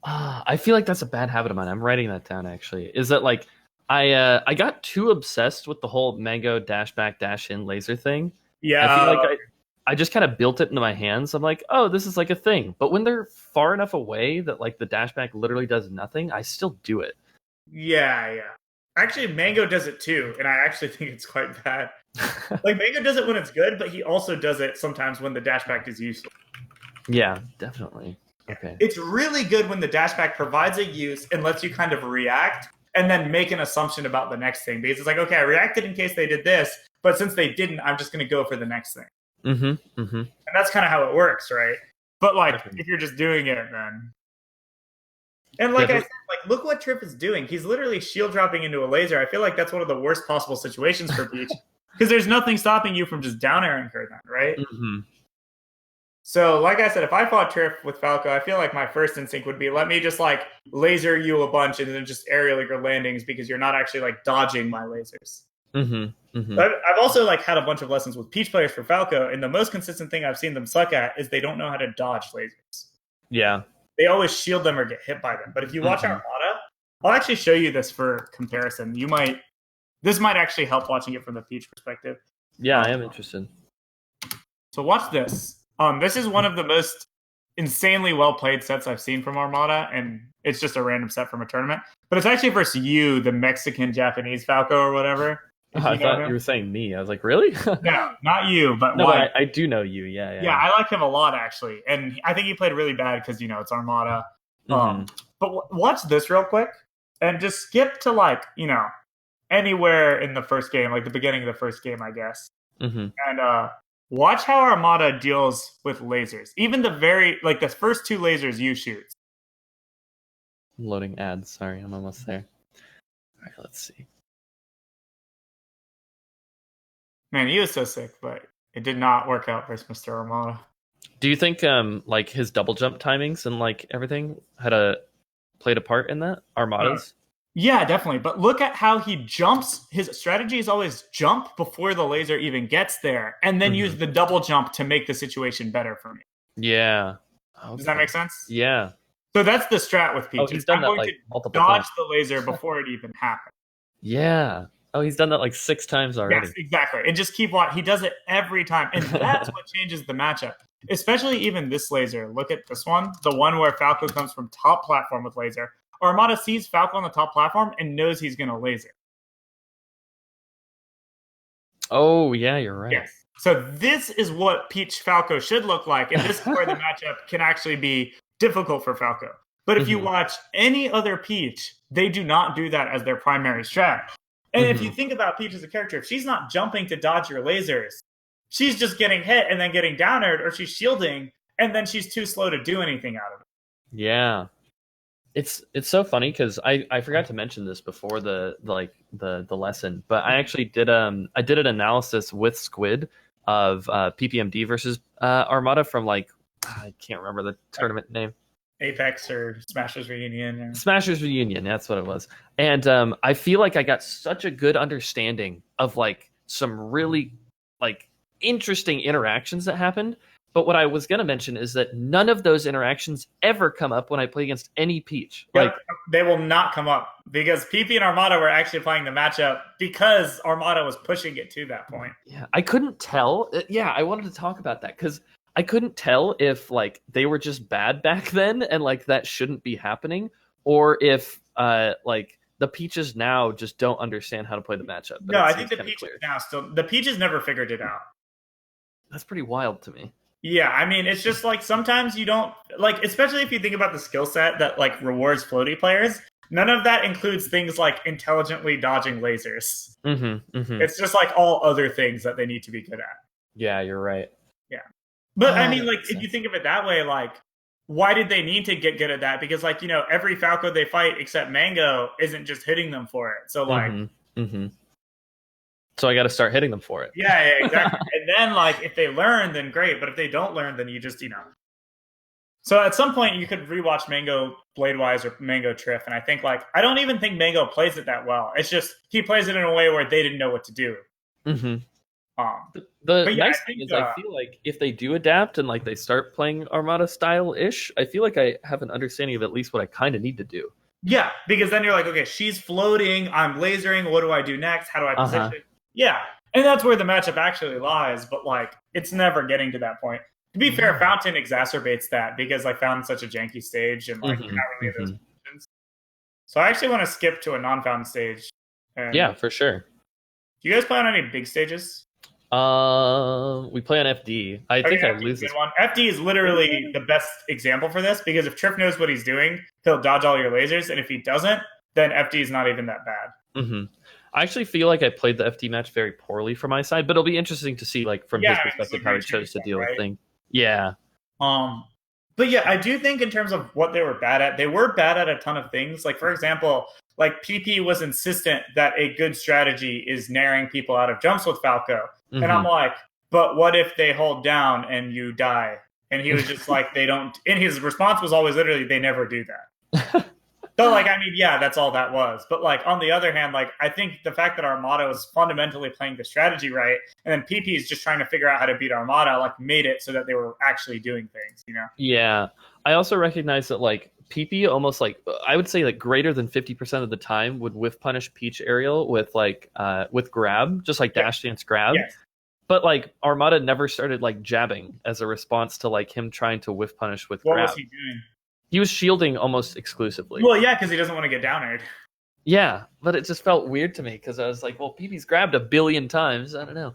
Speaker 1: I feel like that's a bad habit of mine. I'm writing that down actually. Is that like I got too obsessed with the whole Mango dash back dash in laser thing.
Speaker 2: Yeah.
Speaker 1: I feel like I just kind of built it into my hands. I'm like, oh, this is like a thing. But when they're far enough away that like the dash back literally does nothing, I still do it.
Speaker 2: Yeah. Actually, Mango does it too, and I actually think it's quite bad. Like Mango does it when it's good, but he also does it sometimes when the dash back is useful.
Speaker 1: Yeah, definitely. Okay.
Speaker 2: It's really good when the dash back provides a use and lets you kind of react and then make an assumption about the next thing. Because it's like, okay, I reacted in case they did this, but since they didn't, I'm just going to go for the next thing. And that's kind of how it works, right? But like, if you're just doing it, then... And like I said, like look what Trip is doing. He's literally shield dropping into a laser. I feel like that's one of the worst possible situations for Peach. Because there's nothing stopping you from just down airing her then, right? So, like I said, if I fought Trip with Falco, I feel like my first instinct would be, let me just like laser you a bunch and then just aerial your landings because you're not actually like dodging my lasers. I've also like had a bunch of lessons with Peach players for Falco, and the most consistent thing I've seen them suck at is they don't know how to dodge lasers.
Speaker 1: Yeah.
Speaker 2: They always shield them or get hit by them. But if you watch Armada, I'll actually show you this for comparison. This might actually help watching it from the Peach perspective.
Speaker 1: Yeah, I am interested.
Speaker 2: So watch this. This is one of the most insanely well played sets I've seen from Armada, and it's just a random set from a tournament. But it's actually versus you, the Mexican Japanese Falco or whatever.
Speaker 1: I thought you were saying me. I was like, really?
Speaker 2: No, not you, but
Speaker 1: no, but I do know you. Yeah.
Speaker 2: Yeah, I like him a lot actually, and I think he played really bad because it's Armada. But watch this real quick, and just skip to anywhere in the first game, like the beginning of the first game, I guess. And watch how Armada deals with lasers. Even the first two lasers you shoot.
Speaker 1: Loading ads. Sorry, I'm almost there. All right, let's see.
Speaker 2: Man, he was so sick, but it did not work out versus Mr. Armada.
Speaker 1: Do you think his double jump timings and everything played a part in that? Armada's?
Speaker 2: Yeah, definitely. But look at how he jumps. His strategy is always jump before the laser even gets there, and then use the double jump to make the situation better for me.
Speaker 1: Yeah. Okay.
Speaker 2: Does that make sense?
Speaker 1: Yeah.
Speaker 2: So that's the strat with Peach.
Speaker 1: He's done
Speaker 2: I'm
Speaker 1: that
Speaker 2: going to
Speaker 1: multiple
Speaker 2: dodge
Speaker 1: times.
Speaker 2: the laser before it even happens.
Speaker 1: Yeah. Oh, he's done that 6 times already.
Speaker 2: Yes, exactly. And just keep watching. He does it every time. And that's what changes the matchup. Especially even this laser. Look at this one. The one where Falco comes from top platform with laser. Armada sees Falco on the top platform and knows he's going to laser.
Speaker 1: Oh, yeah, you're right.
Speaker 2: Yes. So this is what Peach Falco should look like. And this is where the matchup can actually be difficult for Falco. But if you watch any other Peach, they do not do that as their primary strat. And if you think about Peach as a character, if she's not jumping to dodge your lasers, she's just getting hit and then getting downed, or she's shielding, and then she's too slow to do anything out of it.
Speaker 1: Yeah. It's so funny because I forgot to mention this before the lesson, but I actually did an analysis with Squid of PPMD versus Armada from I can't remember the tournament name.
Speaker 2: Apex or Smashers Reunion.
Speaker 1: Smashers Reunion, that's what it was. And I feel like I got such a good understanding of some really interesting interactions that happened. But what I was going to mention is that none of those interactions ever come up when I play against any Peach.
Speaker 2: Yep, they will not come up because PP and Armada were actually playing the matchup because Armada was pushing it to that point.
Speaker 1: Yeah, I couldn't tell. Yeah, I wanted to talk about that because I couldn't tell if they were just bad back then and that shouldn't be happening, or if the Peaches now just don't understand how to play the matchup. But
Speaker 2: no, I think the Peaches never figured it out.
Speaker 1: That's pretty wild to me.
Speaker 2: Yeah, I mean, it's just sometimes you don't especially if you think about the skill set that rewards floaty players. None of that includes things like intelligently dodging lasers. It's just all other things that they need to be good at.
Speaker 1: Yeah, you're right.
Speaker 2: Yeah, but I mean, if you think of it that way, why did they need to get good at that? Because every Falco they fight except Mango isn't just hitting them for it. So
Speaker 1: So I got to start hitting them for it.
Speaker 2: Yeah, exactly. And then if they learn, then great. But if they don't learn, then you just So at some point you could rewatch Mango Bladewise or Mango Triff, and I think I don't even think Mango plays it that well. It's just he plays it in a way where they didn't know what to do.
Speaker 1: The nice thing is I feel if they do adapt and they start playing Armada style-ish, I feel I have an understanding of at least what I kind of need to do.
Speaker 2: Yeah, because then you're okay, she's floating, I'm lasering, what do I do next? How do I position it? Yeah, and that's where the matchup actually lies, but it's never getting to that point. To be fair, Fountain exacerbates that because Fountain's such a janky stage and not really those positions. So I actually want to skip to a non-Fountain stage.
Speaker 1: Yeah, for sure.
Speaker 2: Do you guys play on any big stages?
Speaker 1: We play on FD. I think I lose this
Speaker 2: one. FD is literally the best example for this because if Triff knows what he's doing, he'll dodge all your lasers, and if he doesn't, then FD is not even that bad.
Speaker 1: I actually feel I played the FD match very poorly from my side, but it'll be interesting to see from his perspective how he chose to deal with things. Yeah.
Speaker 2: But yeah, I do think in terms of what they were bad at, they were bad at a ton of things. For example, PP was insistent that a good strategy is naring people out of jumps with Falco. And I'm but what if they hold down and you die? And he was just they don't. And his response was always literally, they never do that. So, like, I mean, yeah, that's all that was. But, like, on the other hand, like, I think the fact that Armada is fundamentally playing the strategy right, and then PP is just trying to figure out how to beat Armada, like, made it so that they were actually doing things, you know?
Speaker 1: Yeah. I also recognize that, like, PP almost, like, I would say, like, greater than 50% of the time would whiff punish Peach Aerial with, like, with grab, just like Dash Dance grab.
Speaker 2: Yes.
Speaker 1: But, like, Armada never started, like, jabbing as a response to, like, him trying to whiff punish with
Speaker 2: What
Speaker 1: grab.
Speaker 2: was he doing?
Speaker 1: He was shielding almost exclusively.
Speaker 2: Well, yeah, because he doesn't want to get down aired.
Speaker 1: Yeah, but it just felt weird to me because I was like, well, PP's grabbed a billion times. I don't know.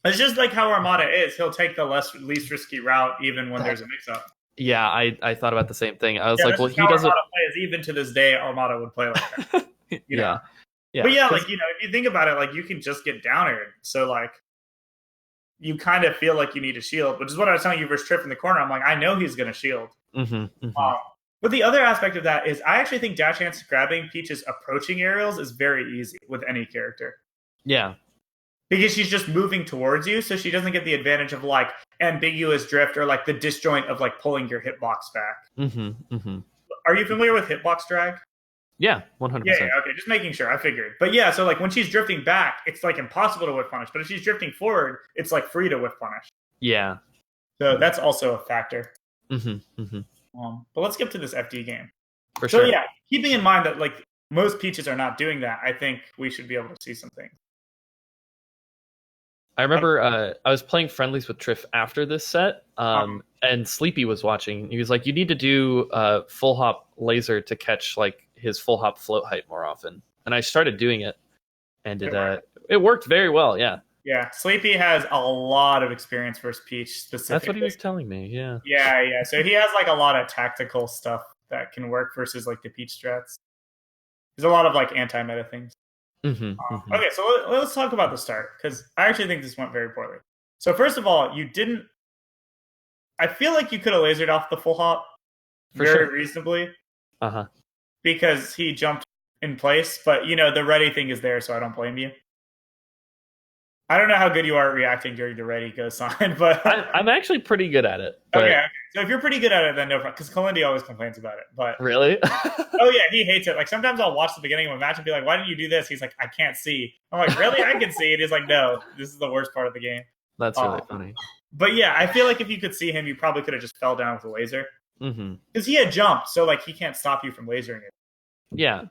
Speaker 2: It's just like how Armada is. He'll take the least risky route even when there's a mix-up.
Speaker 1: Yeah, I thought about the same thing. I was like, well, he
Speaker 2: doesn't.
Speaker 1: doesn't.
Speaker 2: Armada plays. Even to this day, Armada would play like that. You know?
Speaker 1: Yeah.
Speaker 2: But yeah, like, you know, if you think about it, like, you can just get down aired. So, like, you kind of feel like you need a shield, which is what I was telling you versus Triff in the corner. I'm like, I know he's going to shield. But the other aspect of that is I actually think Dash Dance grabbing Peach's approaching aerials is very easy with any character.
Speaker 1: Yeah.
Speaker 2: Because she's just moving towards you, so she doesn't get the advantage of, like, ambiguous drift or, like, the disjoint of, like, pulling your hitbox back. Are you familiar with hitbox drag?
Speaker 1: Yeah, 100%.
Speaker 2: Yeah, okay, just making sure. I figured. But yeah, so, like, when she's drifting back, it's, like, impossible to whiff punish. But if she's drifting forward, it's, like, free to whiff punish.
Speaker 1: Yeah.
Speaker 2: So that's also a factor. But let's skip to this FD game.
Speaker 1: For sure.
Speaker 2: So yeah, keeping in mind that, like, most Peaches are not doing that, I think we should be able to see some things.
Speaker 1: I remember I was playing friendlies with Triff after this set, and Sleepy was watching. He was like, you need to do full hop laser to catch, like, his full hop float height more often. And I started doing it, and it worked very well, yeah.
Speaker 2: Yeah, Sleepy has a lot of experience versus Peach specifically.
Speaker 1: That's what he was telling me, yeah.
Speaker 2: Yeah. So he has, like, a lot of tactical stuff that can work versus, like, the Peach strats. There's a lot of, like, anti-meta things. Okay, so let's talk about the start, because I actually think this went very poorly. So first of all, you didn't... I feel like you could have lasered off the full hop very reasonably. Because he jumped in place, but, you know, the ready thing is there, so I don't blame you. I don't know how good you are at reacting during the ready go sign, but...
Speaker 1: I'm actually pretty good at it. But...
Speaker 2: Okay. So if you're pretty good at it, then no problem. Because Kalindi always complains about it. But
Speaker 1: really?
Speaker 2: Oh, yeah, he hates it. Like, sometimes I'll watch the beginning of a match and be like, why didn't you do this? He's like, I can't see. I'm like, really? I can see. And he's like, no, this is the worst part of the game.
Speaker 1: That's really funny.
Speaker 2: But yeah, I feel like if you could see him, you probably could have just fell down with a laser. Because he had jumped, so, like, he can't stop you from lasering it.
Speaker 1: Yeah.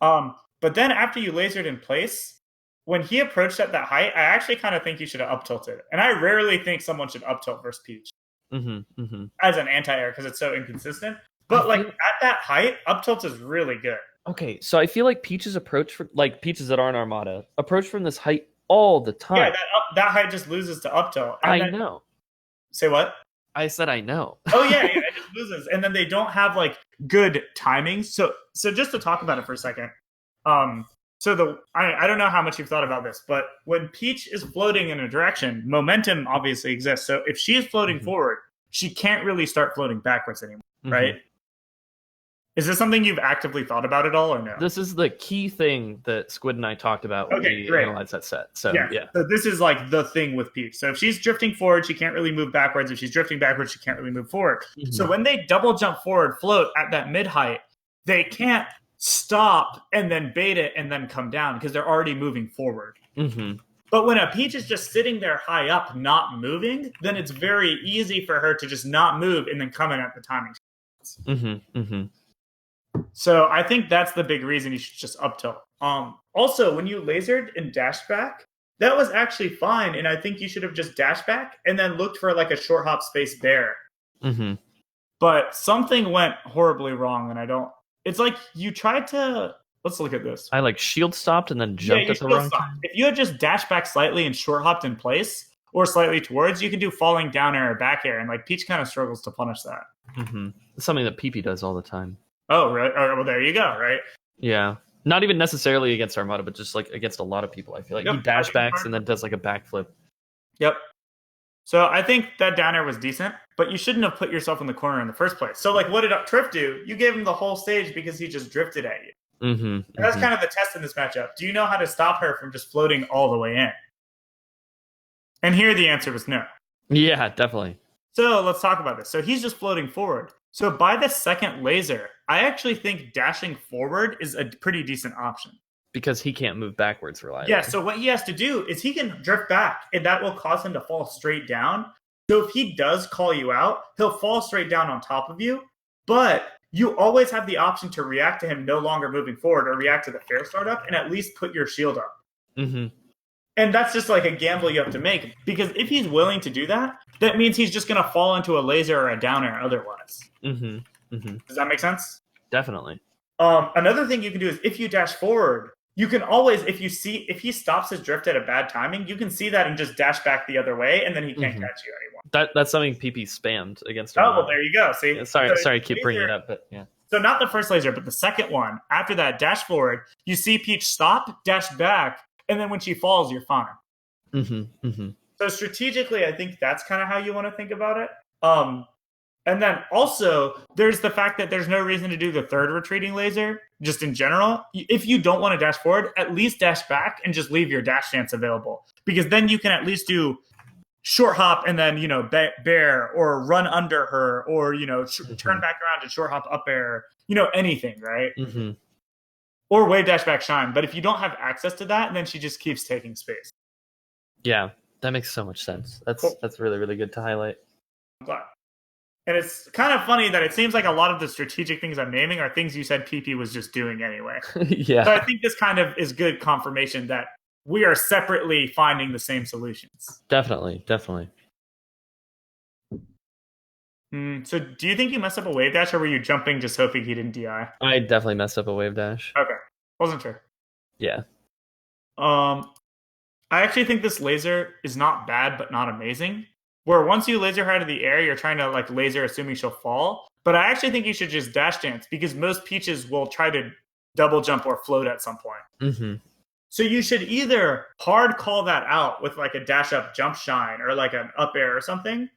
Speaker 2: But then after you lasered in place, when he approached at that height, I actually kind of think you should have up tilted. And I rarely think someone should up tilt versus Peach as an anti-air because it's so inconsistent. But, like, at that height, up tilt is really good.
Speaker 1: Okay, so I feel like Peach's approach, like Peaches that aren't Armada, approach from this height all the time.
Speaker 2: Yeah, that height just loses to up tilt.
Speaker 1: I know.
Speaker 2: Say what?
Speaker 1: I said I know.
Speaker 2: Oh yeah, it just loses, and then they don't have, like, good timing. So just to talk about it for a second, I don't know how much you've thought about this, but when Peach is floating in a direction, momentum obviously exists. So if she is floating forward, she can't really start floating backwards anymore, right? Is this something you've actively thought about at all, or no?
Speaker 1: This is the key thing that Squid and I talked about when we analyzed that set. So yeah.
Speaker 2: So this is, like, the thing with Peach. So if she's drifting forward, she can't really move backwards. If she's drifting backwards, she can't really move forward. So when they double jump forward, float at that mid height, they can't stop and then bait it and then come down because they're already moving forward. But when a Peach is just sitting there high up, not moving, then it's very easy for her to just not move and then come in at the timing. So I think that's the big reason you should just up tilt. Also, when you lasered and dashed back, that was actually fine, and I think you should have just dashed back and then looked for, like, a short hop space there. But something went horribly wrong, and I don't... It's like you tried to... Let's look at this.
Speaker 1: I, like, shield stopped and then jumped at the wrong time.
Speaker 2: If you had just dashed back slightly and short hopped in place, or slightly towards, you can do falling down air or back air, and, like, Peach kind of struggles to punish that.
Speaker 1: It's something that PP does all the time.
Speaker 2: Oh, right. Well, there you go, right?
Speaker 1: Yeah. Not even necessarily against Armada, but just, like, against a lot of people, I feel like. He dash backs and then does, like, a backflip.
Speaker 2: Yep. So I think that down air was decent, but you shouldn't have put yourself in the corner in the first place. So, like, what did Triff do? You gave him the whole stage because he just drifted at you. And that's kind of the test in this matchup. Do you know how to stop her from just floating all the way in? And here the answer was no.
Speaker 1: Yeah, definitely.
Speaker 2: So let's talk about this. So he's just floating forward. So by the second laser, I actually think dashing forward is a pretty decent option.
Speaker 1: Because he can't move backwards reliably.
Speaker 2: Yeah, so what he has to do is he can drift back, and that will cause him to fall straight down. So if he does call you out, he'll fall straight down on top of you, but you always have the option to react to him no longer moving forward or react to the fair startup and at least put your shield up.
Speaker 1: Mm-hmm.
Speaker 2: And that's just like a gamble you have to make, because if he's willing to do that, that means he's just going to fall into a laser or a down air otherwise.
Speaker 1: Mm-hmm. Mm-hmm.
Speaker 2: Does that make sense?
Speaker 1: Definitely.
Speaker 2: Another thing you can do is if you dash forward, you can always, if he stops his drift at a bad timing, you can see that and just dash back the other way, and then he can't catch you anymore.
Speaker 1: That's something PP spammed against.
Speaker 2: Oh, well, there you go. See,
Speaker 1: yeah, sorry, keep bringing it up, but yeah.
Speaker 2: So not the first laser, but the second one. After that, dash forward. You see Peach stop, dash back, and then when she falls, you're fine.
Speaker 1: Mm-hmm. Mm-hmm.
Speaker 2: So strategically, I think that's kind of how you want to think about it. And then also, there's the fact that there's no reason to do the third retreating laser, just in general. If you don't want to dash forward, at least dash back and just leave your dash dance available. Because then you can at least do short hop and then, bear or run under her or, turn back around and short hop up air, anything, right?
Speaker 1: Mm-hmm.
Speaker 2: Or wave dash back shine. But if you don't have access to that, then she just keeps taking space.
Speaker 1: Yeah, that makes so much sense. That's really, really good to highlight.
Speaker 2: I'm glad. And it's kind of funny that it seems like a lot of the strategic things I'm naming are things you said PP was just doing anyway.
Speaker 1: Yeah.
Speaker 2: So I think this kind of is good confirmation that we are separately finding the same solutions.
Speaker 1: Definitely.
Speaker 2: So do you think you messed up a wave dash, or were you jumping just hoping he didn't DI?
Speaker 1: I definitely messed up a wave dash.
Speaker 2: Okay. Wasn't sure.
Speaker 1: Yeah.
Speaker 2: I actually think this laser is not bad, but not amazing. Where once you laser her out of the air, you're trying to laser assuming she'll fall. But I actually think you should just dash dance, because most Peaches will try to double jump or float at some point.
Speaker 1: Mm-hmm.
Speaker 2: So you should either hard call that out with a dash up jump shine or an up air or something,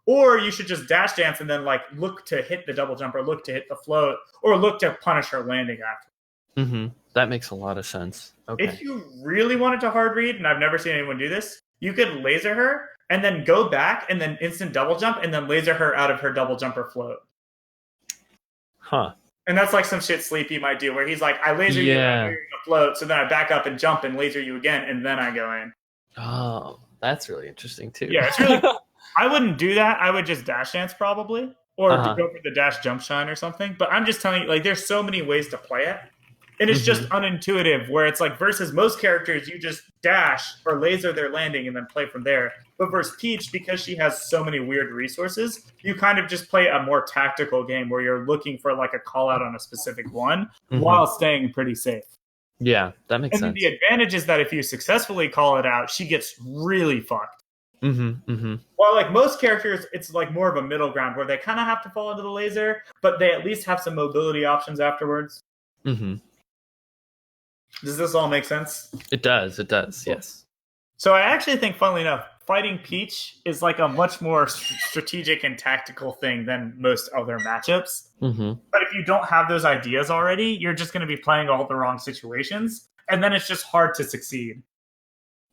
Speaker 2: or you should just dash dance and then look to hit the double jump or look to hit the float or look to punish her landing after.
Speaker 1: Mm-hmm. That makes a lot of sense. Okay.
Speaker 2: If you really wanted to hard read, and I've never seen anyone do this, you could laser her and then go back and then instant double jump and then laser her out of her double jump or float.
Speaker 1: Huh.
Speaker 2: And that's some shit Sleepy might do, where he's like, I laser you, and you're gonna float, so then I back up and jump and laser you again, and then I go in.
Speaker 1: Oh, that's really interesting too.
Speaker 2: Yeah, it's really I wouldn't do that. I would just dash dance probably. Or go for the dash jump shine or something. But I'm just telling you, there's so many ways to play it. And it's just unintuitive, where it's versus most characters, you just dash or laser their landing and then play from there. But versus Peach, because she has so many weird resources, you kind of just play a more tactical game where you're looking for a call out on a specific one while staying pretty safe.
Speaker 1: Yeah, that makes sense.
Speaker 2: And the advantage is that if you successfully call it out, she gets really fucked.
Speaker 1: Mm-hmm. Mm-hmm.
Speaker 2: While most characters, it's more of a middle ground where they kind of have to fall into the laser, but they at least have some mobility options afterwards.
Speaker 1: Mm-hmm.
Speaker 2: Does this all make sense?
Speaker 1: It does, yes.
Speaker 2: So I actually think, funnily enough, fighting Peach is a much more strategic and tactical thing than most other matchups.
Speaker 1: Mm-hmm.
Speaker 2: But if you don't have those ideas already, you're just going to be playing all the wrong situations, and then it's just hard to succeed.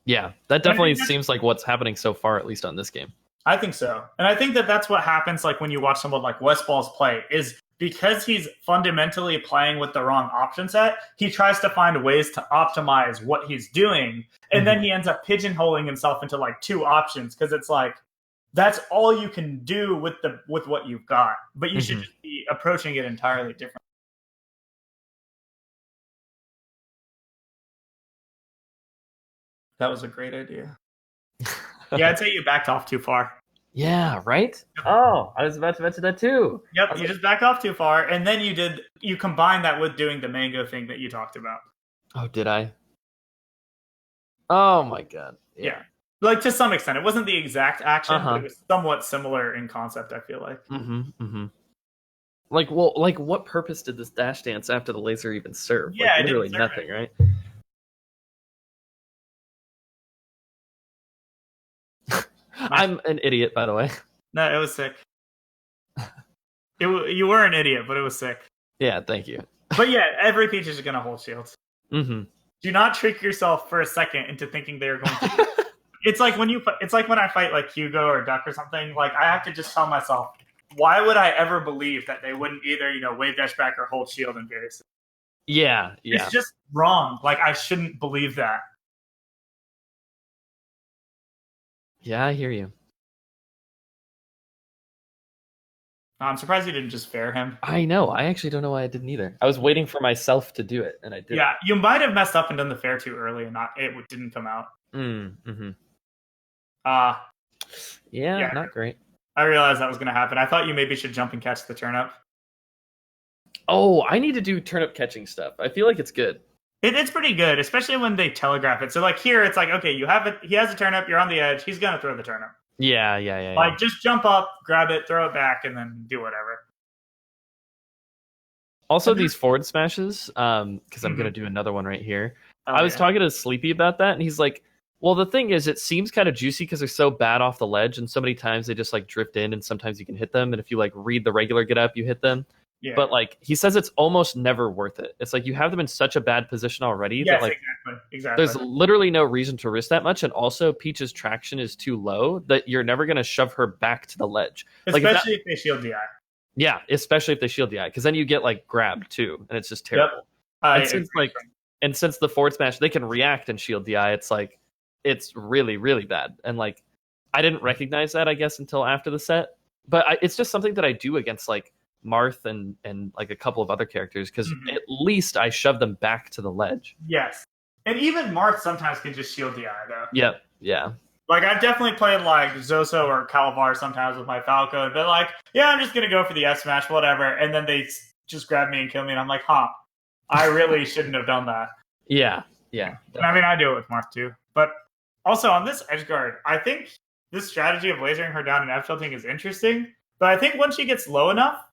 Speaker 1: Yeah, that definitely seems like what's happening so far, at least on this game.
Speaker 2: I think so. And I think that's what happens when you watch someone like Westball's play, is because he's fundamentally playing with the wrong option set, he tries to find ways to optimize what he's doing. And then he ends up pigeonholing himself into two options, because it's that's all you can do with what you've got. But you should just be approaching it entirely different. That was a great idea. Yeah, I'd say you backed off too far.
Speaker 1: Yeah, right? Oh, I was about to mention that too.
Speaker 2: Yep, you just backed off too far, and then you combined that with doing the mango thing that you talked about.
Speaker 1: Oh, did I? Oh my god.
Speaker 2: Yeah. To some extent. It wasn't the exact action, but it was somewhat similar in concept, I feel like.
Speaker 1: Mm-hmm. Mm-hmm. What purpose did this dash dance after the laser even serve?
Speaker 2: Yeah,
Speaker 1: literally nothing, right? I'm an idiot, by the way.
Speaker 2: No, it was sick. You were an idiot, but it was sick.
Speaker 1: Yeah, thank you.
Speaker 2: But yeah, every Peach is going to hold shields.
Speaker 1: Mm-hmm.
Speaker 2: Do not trick yourself for a second into thinking they're going to. It's like when I fight Hugo or Duck or something. I have to just tell myself, why would I ever believe that they wouldn't either, wave dash back or hold shield in various?
Speaker 1: Yeah.
Speaker 2: It's just wrong. Like, I shouldn't believe that.
Speaker 1: Yeah, I hear you.
Speaker 2: I'm surprised you didn't just fair him.
Speaker 1: I know. I actually don't know why I didn't either. I was waiting for myself to do it, and I didn't.
Speaker 2: Yeah, you might have messed up and done the fair too early, and it didn't come out.
Speaker 1: Mm-hmm.
Speaker 2: Yeah,
Speaker 1: not great.
Speaker 2: I realized that was going to happen. I thought you maybe should jump and catch the turnip.
Speaker 1: Oh, I need to do turnip catching stuff. I feel like it's good.
Speaker 2: It's pretty good, especially when they telegraph it. So like here, it's like, okay, you have it. He has a turnip. You're on the edge. He's going to throw the turnip.
Speaker 1: Yeah.
Speaker 2: Like, just jump up, grab it, throw it back, and then do whatever.
Speaker 1: Also, these forward smashes, because I'm going to do another one right here.
Speaker 2: Oh,
Speaker 1: I was talking to Sleepy about that, and he's like, well, the thing is, it seems kind of juicy because they're so bad off the ledge, and so many times they just, like, drift in, and sometimes you can hit them, and if you, like, read the regular get up, you hit them.
Speaker 2: Yeah.
Speaker 1: But, like, he says it's almost never worth it. It's like you have them in such a bad position already
Speaker 2: that,
Speaker 1: like,
Speaker 2: exactly.
Speaker 1: There's literally no reason to risk that much, and also Peach's traction is too low that you're never going to shove her back to the ledge.
Speaker 2: Especially if they shield DI.
Speaker 1: Yeah, especially if they shield DI, because then you get, like, grabbed, too, and it's just terrible.
Speaker 2: Yep.
Speaker 1: And since the forward smash, they can react and shield DI, it's, like, it's really, really bad. And, like, I didn't recognize that, I guess, until after the set. But it's just something that I do against, like, Marth and like a couple of other characters, because at least I shove them back to the ledge.
Speaker 2: Yes. And even Marth sometimes can just shield DI, though.
Speaker 1: Yep, yeah.
Speaker 2: Like, I've definitely played, like, Zoso or Calavar sometimes with my Falco, and been like, yeah, I'm just going to go for the S smash, whatever. And then they just grab me and kill me, and I'm like, I really shouldn't have done that.
Speaker 1: Yeah.
Speaker 2: And I mean, I do it with Marth, too. But also, on this edge guard, I think this strategy of lasering her down and F-tilting is interesting. But I think once she gets low enough,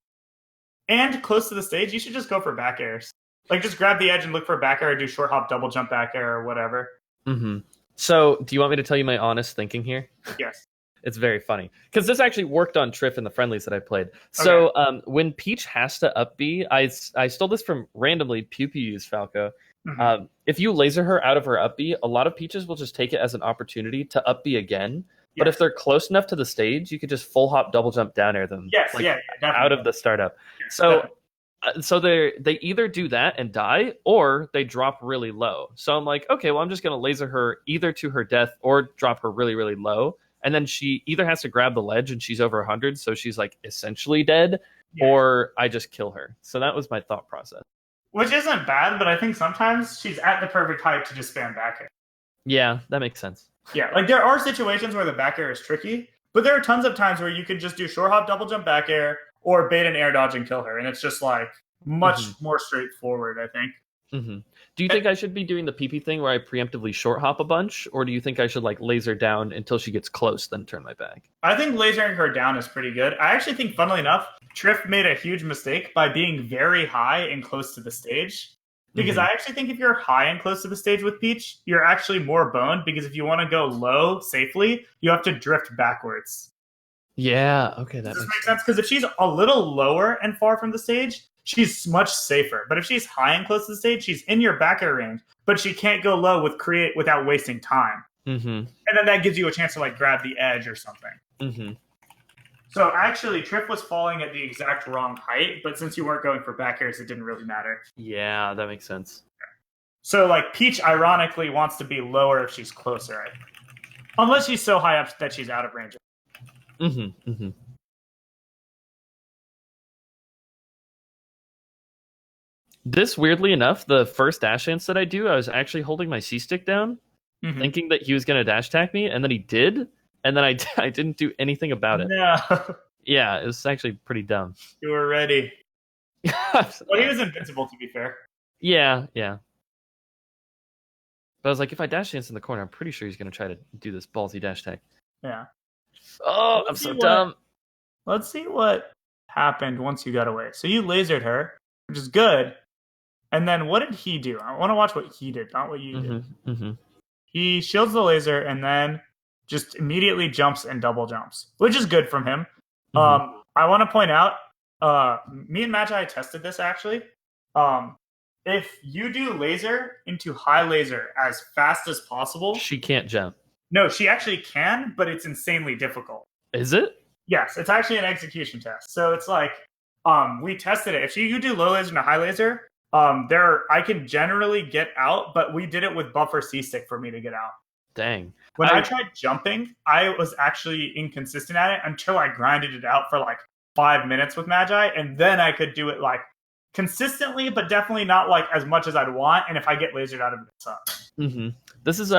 Speaker 2: and close to the stage, you should just go for back airs. Like, just grab the edge and look for back air, or do short hop, double jump back air, or whatever.
Speaker 1: Mm-hmm. So, do you want me to tell you my honest thinking here?
Speaker 2: Yes.
Speaker 1: It's very funny. Because this actually worked on Triff in the friendlies that I played. So, when Peach has to up B, I stole this from randomly Pew Pew's Falco. Mm-hmm. If you laser her out of her up B, a lot of Peaches will just take it as an opportunity to up B again. But if they're close enough to the stage, you could just full hop, double jump, down air them.
Speaker 2: Yes,
Speaker 1: out of the startup. So they either do that and die, or they drop really low. So I'm like, okay, well, I'm just going to laser her either to her death or drop her really, really low. And then she either has to grab the ledge and she's over 100, so she's like essentially dead, or I just kill her. So that was my thought process.
Speaker 2: Which isn't bad, but I think sometimes she's at the perfect height to just spam back air.
Speaker 1: Yeah, that makes sense.
Speaker 2: Yeah, like there are situations where the back air is tricky, but there are tons of times where you can just do short hop, double jump back air, or bait an air dodge and kill her, and it's just like much more straightforward, I think.
Speaker 1: Mm-hmm. Do you think I should be doing the PP thing where I preemptively short hop a bunch, or do you think I should like laser down until she gets close, then turn my back?
Speaker 2: I think lasering her down is pretty good. I actually think, funnily enough, Triff made a huge mistake by being very high and close to the stage. Because I actually think if you're high and close to the stage with Peach, you're actually more boned, because if you want to go low safely, you have to drift backwards.
Speaker 1: Yeah, okay.
Speaker 2: Does this make sense? Because if she's a little lower and far from the stage, she's much safer. But if she's high and close to the stage, she's in your back air range, but she can't go low without wasting time.
Speaker 1: Mm-hmm.
Speaker 2: And then that gives you a chance to like grab the edge or something.
Speaker 1: Mm-hmm.
Speaker 2: So actually, Triff was falling at the exact wrong height, but since you weren't going for back airs, it didn't really matter.
Speaker 1: Yeah, that makes sense.
Speaker 2: So like Peach, ironically, wants to be lower if she's closer, I think. Unless she's so high up that she's out of range.
Speaker 1: Mm-hmm. Mm-hmm. This, weirdly enough, the first dash dance that I do, I was actually holding my C-stick down, thinking that he was going to dash attack me, and then he did, and then I didn't do anything about it.
Speaker 2: No.
Speaker 1: Yeah, it was actually pretty dumb.
Speaker 2: You were ready. Well, he was invincible, to be fair.
Speaker 1: Yeah. But I was like, if I dash dance in the corner, I'm pretty sure he's going to try to do this ballsy dash attack.
Speaker 2: Yeah.
Speaker 1: Oh, I'm so dumb.
Speaker 2: Let's see what happened once you got away. So you lasered her, which is good. And then what did he do? I want to watch what he did, not what you did.
Speaker 1: Mm-hmm.
Speaker 2: He shields the laser and then just immediately jumps and double jumps, which is good from him. Mm-hmm. I want to point out, me and Magi tested this actually. If you do laser into high laser as fast as possible,
Speaker 1: she can't jump.
Speaker 2: No, she actually can, but it's insanely difficult.
Speaker 1: Is it?
Speaker 2: Yes, it's actually an execution test. So it's like we tested it. If you do low laser and a high laser, I can generally get out, but we did it with buffer C stick for me to get out.
Speaker 1: Dang.
Speaker 2: When I tried jumping, I was actually inconsistent at it until I grinded it out for like 5 minutes with Magi, and then I could do it like consistently, but definitely not like as much as I'd want. And if I get lasered out of it, it sucks.
Speaker 1: Mm-hmm. This is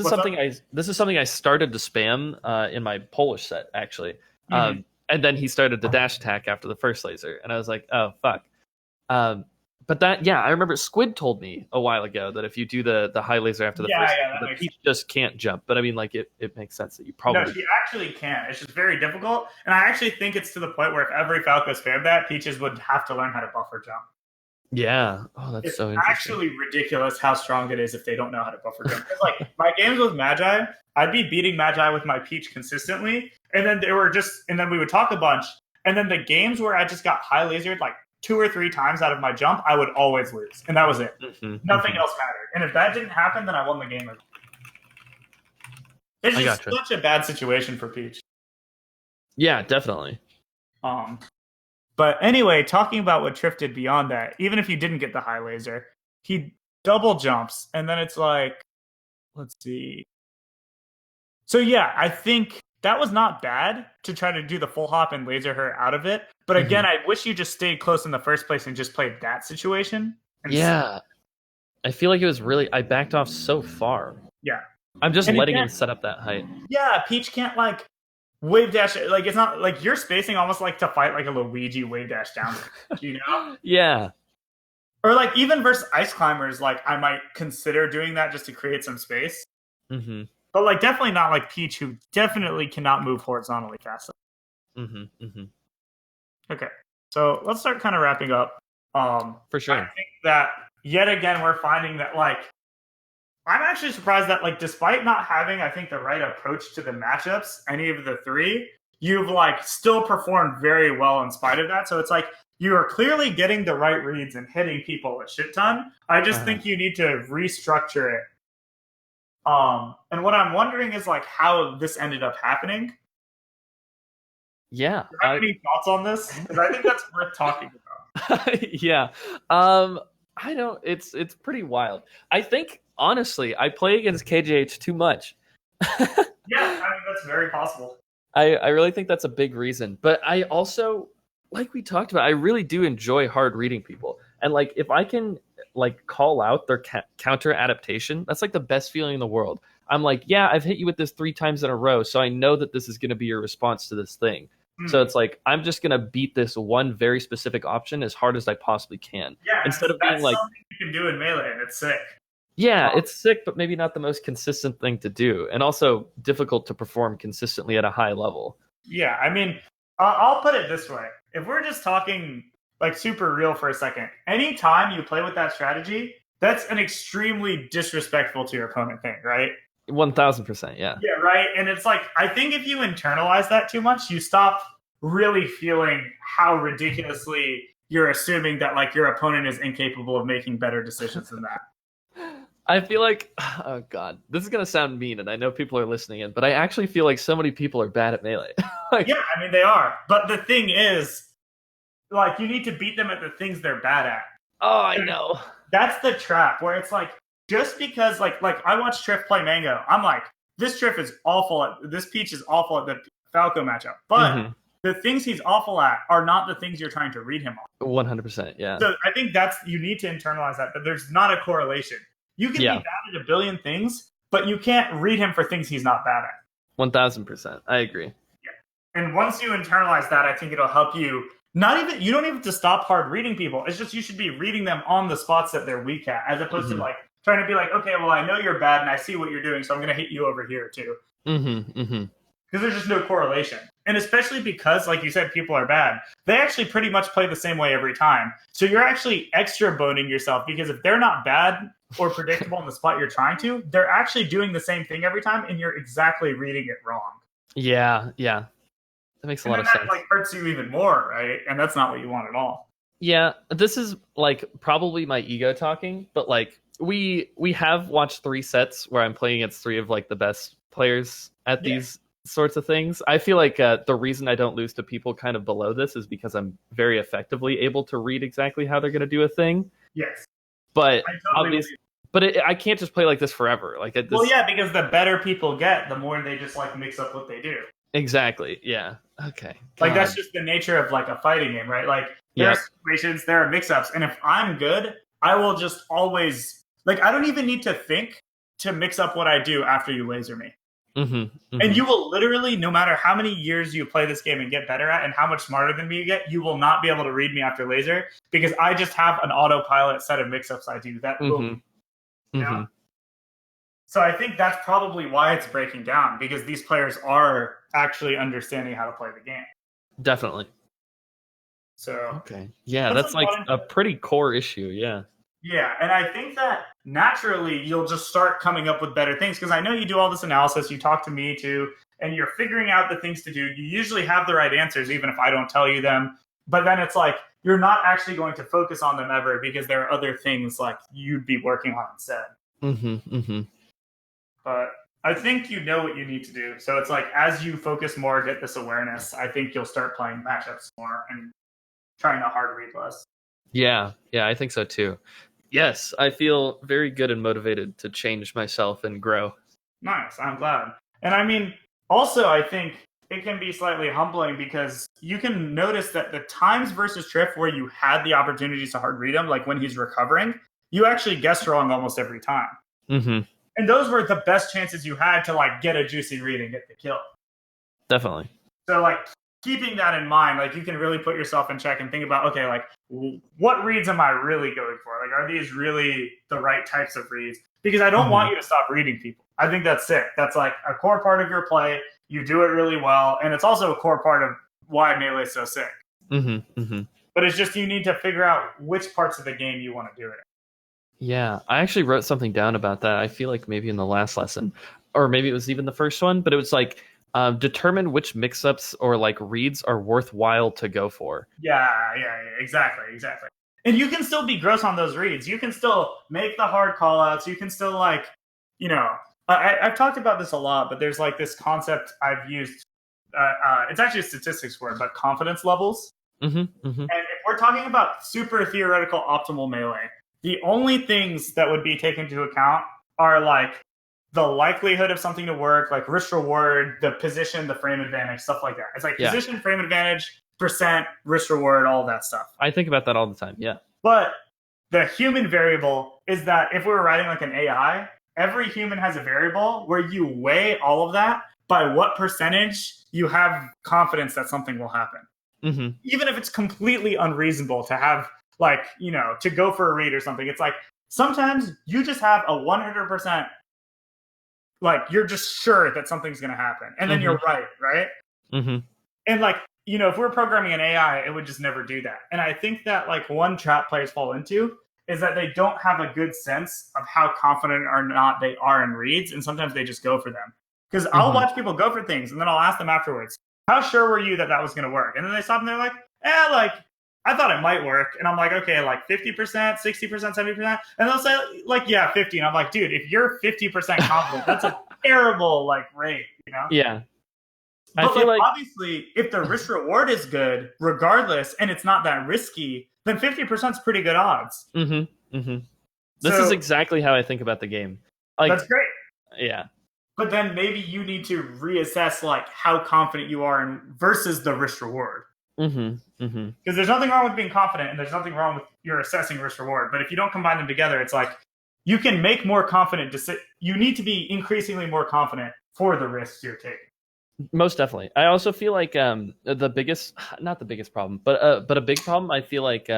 Speaker 1: something I started to spam in my Polish set actually, and then he started the dash attack after the first laser, and I was like, oh fuck. But I remember Squid told me a while ago that if you do the high laser after the first, the Peach just can't jump. But I mean, like it makes sense that you probably
Speaker 2: no, she actually can. It's just very difficult, and I actually think it's to the point where if every Falco spammed that, Peaches would have to learn how to buffer jump.
Speaker 1: Yeah. Oh, that's so interesting.
Speaker 2: It's actually ridiculous how strong it is if they don't know how to buffer jump. Like my games with Magi, I'd be beating Magi with my Peach consistently, and then we would talk a bunch, and then the games where I just got high lasered like 2 or 3 times out of my jump, I would always lose, and that was it. Nothing else mattered. And if that didn't happen, then I won the game. It's just such a bad situation for Peach.
Speaker 1: Yeah, definitely.
Speaker 2: But anyway, talking about what Triff did beyond that, even if he didn't get the high laser, he double jumps, and then it's like, let's see. So yeah, I think that was not bad to try to do the full hop and laser her out of it. But again, I wish you just stayed close in the first place and just played that situation.
Speaker 1: Yeah. I feel like it was I backed off so far.
Speaker 2: Yeah.
Speaker 1: I'm just letting him set up that height.
Speaker 2: Yeah, Peach can't like wave dash. Like it's not like you're spacing almost like to fight like a Luigi wave dash down. You know?
Speaker 1: Yeah.
Speaker 2: Or like even versus ice climbers, like I might consider doing that just to create some space.
Speaker 1: Mm-hmm.
Speaker 2: But like definitely not like Peach, who definitely cannot move horizontally fast enough.
Speaker 1: Mm-hmm. Mm-hmm.
Speaker 2: Okay, so let's start kind of wrapping up.
Speaker 1: For sure.
Speaker 2: I think that yet again we're finding that like I'm actually surprised that like despite not having I think the right approach to the matchups, any of the 3, you've like still performed very well in spite of that. So it's like you are clearly getting the right reads and hitting people a shit ton. I just think you need to restructure it. And what I'm wondering is like how this ended up happening.
Speaker 1: Yeah.
Speaker 2: Do you have any thoughts on this? Because I think that's worth talking about.
Speaker 1: Yeah. I don't. It's pretty wild. I think honestly, I play against KJH too much.
Speaker 2: Yeah, I mean that's very possible.
Speaker 1: I really think that's a big reason. But I also, like we talked about, I really do enjoy hard reading people. And like if I can like call out their counter adaptation, that's like the best feeling in the world. I'm like, yeah, I've hit you with this 3 times in a row, so I know that this is going to be your response to this thing. So it's like I'm just gonna beat this one very specific option as hard as I possibly can.
Speaker 2: Yeah,
Speaker 1: instead of being like
Speaker 2: something you can do in Melee, and it's sick.
Speaker 1: Yeah, it's sick, but maybe not the most consistent thing to do, and also difficult to perform consistently at a high level.
Speaker 2: Yeah, I mean, I'll put it this way: if we're just talking like super real for a second, anytime you play with that strategy, that's an extremely disrespectful to your opponent thing, right?
Speaker 1: 1000%, yeah.
Speaker 2: Yeah, right. And it's like I think if you internalize that too much, you stop really feeling how ridiculously you're assuming that like your opponent is incapable of making better decisions than that.
Speaker 1: I feel like, oh god, this is gonna sound mean, and I know people are listening in, but I actually feel like so many people are bad at Melee.
Speaker 2: Yeah, I mean they are. But the thing is, like you need to beat them at the things they're bad at.
Speaker 1: Oh, I know.
Speaker 2: That's the trap where it's like just because like I watched Triff play Mango, I'm like, this Triff is awful at this Peach is awful at the Falco matchup. But the things he's awful at are not the things you're trying to read him on.
Speaker 1: 100%, yeah.
Speaker 2: So I think you need to internalize that there's not a correlation. You can be bad at a billion things, but you can't read him for things he's not bad at.
Speaker 1: 1000%. I agree.
Speaker 2: Yeah. And once you internalize that, I think it'll help you. You don't even have to stop hard reading people. It's just you should be reading them on the spots that they're weak at, as opposed to like trying to be like, okay, well, I know you're bad and I see what you're doing, so I'm going to hit you over here too. Because there's just no correlation. And especially because, like you said, people are bad. They actually pretty much play the same way every time. So you're actually extra boning yourself because if they're not bad or predictable in the spot you're trying to, they're actually doing the same thing every time and you're exactly reading it wrong.
Speaker 1: Yeah. That makes a lot of sense.
Speaker 2: That like hurts you even more, right? And that's not what you want at all.
Speaker 1: Yeah, this is like probably my ego talking, but like we have watched 3 sets where I'm playing against 3 of like the best players at these sorts of things. I feel like the reason I don't lose to people kind of below this is because I'm very effectively able to read exactly how they're going to do a thing.
Speaker 2: Yes,
Speaker 1: But
Speaker 2: I totally
Speaker 1: obviously, I can't just play like this forever. Like
Speaker 2: well, yeah, because the better people get, the more they just like mix up what they do.
Speaker 1: Exactly. Yeah. Okay.
Speaker 2: Like
Speaker 1: God.
Speaker 2: that's just the nature of like a fighting game, right? Like there are situations, there are mix-ups, and if I'm good, I will just always like I don't even need to think to mix up what I do after you laser me. And you will literally, no matter how many years you play this game and get better at, and how much smarter than me you get, you will not be able to read me after laser because I just have an autopilot set of mix-ups I do that will, you know. So I think that's probably why it's breaking down, because these players are actually understanding how to play the game.
Speaker 1: Definitely.
Speaker 2: So
Speaker 1: okay, yeah, that's like a pretty core issue. Yeah.
Speaker 2: Yeah, and I think that naturally you'll just start coming up with better things because I know you do all this analysis, you talk to me too, and you're figuring out the things to do. You usually have the right answers, even if I don't tell you them. But then it's like you're not actually going to focus on them ever because there are other things like you'd be working on instead. But I think you know what you need to do. So it's like as you focus more, get this awareness, I think you'll start playing matchups more and trying to hard read less.
Speaker 1: Yeah, I think so too. Yes, I feel very good and motivated to change myself and grow.
Speaker 2: Nice, I'm glad. And I mean, also, I think it can be slightly humbling because you can notice that the times versus Triff where you had the opportunities to hard read him, like when he's recovering, you actually guessed wrong almost every time. And those were the best chances you had to like get a juicy read and get the kill.
Speaker 1: Definitely.
Speaker 2: So like keeping that in mind, like you can really put yourself in check and think about, okay, like what reads am I really going for? Like, are these really the right types of reads? Because I don't want you to stop reading people. I think that's sick. That's like a core part of your play. You do it really well. And it's also a core part of why Melee is so sick. But it's just you need to figure out which parts of the game you want to do it.
Speaker 1: Yeah, I actually wrote something down about that. I feel like maybe in the last lesson, or maybe it was even the first one, but it was like, determine which mix-ups or like reads are worthwhile to go for.
Speaker 2: Yeah, exactly. And you can still be gross on those reads. You can still make the hard call-outs. You can still like, you know, I've talked about this a lot, but there's like this concept I've used. It's actually a statistics word, but confidence levels. And if we're talking about super theoretical optimal melee, the only things that would be taken into account are like the likelihood of something to work, like risk reward, the position, the frame advantage, stuff like that. It's like position, frame advantage, percent, risk reward, all that stuff.
Speaker 1: I think about that all the time, yeah.
Speaker 2: But the human variable is that if we were writing like an AI, every human has a variable where you weigh all of that by what percentage you have confidence that something will happen. Even if it's completely unreasonable to have like, you know, to go for a read or something. It's like sometimes you just have a 100%, like you're just sure that something's going to happen. And then you're right? And like, you know, if we're programming an AI, it would just never do that. And I think that like one trap players fall into is that they don't have a good sense of how confident or not they are in reads. And sometimes they just go for them. Because I'll watch people go for things and then I'll ask them afterwards, how sure were you that that was going to work? And then they stop and they're like, like, I thought it might work. And I'm like, okay, like 50%, 60%, 70%. And they'll say like, yeah, 50. And I'm like, dude, if you're 50% confident, that's a terrible like rate, you know?
Speaker 1: Yeah.
Speaker 2: But I feel like obviously if the risk reward is good, regardless, and it's not that risky, then 50% is pretty good odds.
Speaker 1: This is exactly how I think about the game. Like,
Speaker 2: that's great.
Speaker 1: Yeah.
Speaker 2: But then maybe you need to reassess like how confident you are in versus the risk reward. Because there's nothing wrong with being confident and there's nothing wrong with your assessing risk reward. But if you don't combine them together, it's like you can make more confident. You need to be increasingly more confident for the risks you're taking.
Speaker 1: Most definitely. I also feel like the biggest, not the biggest problem, but a big problem I feel like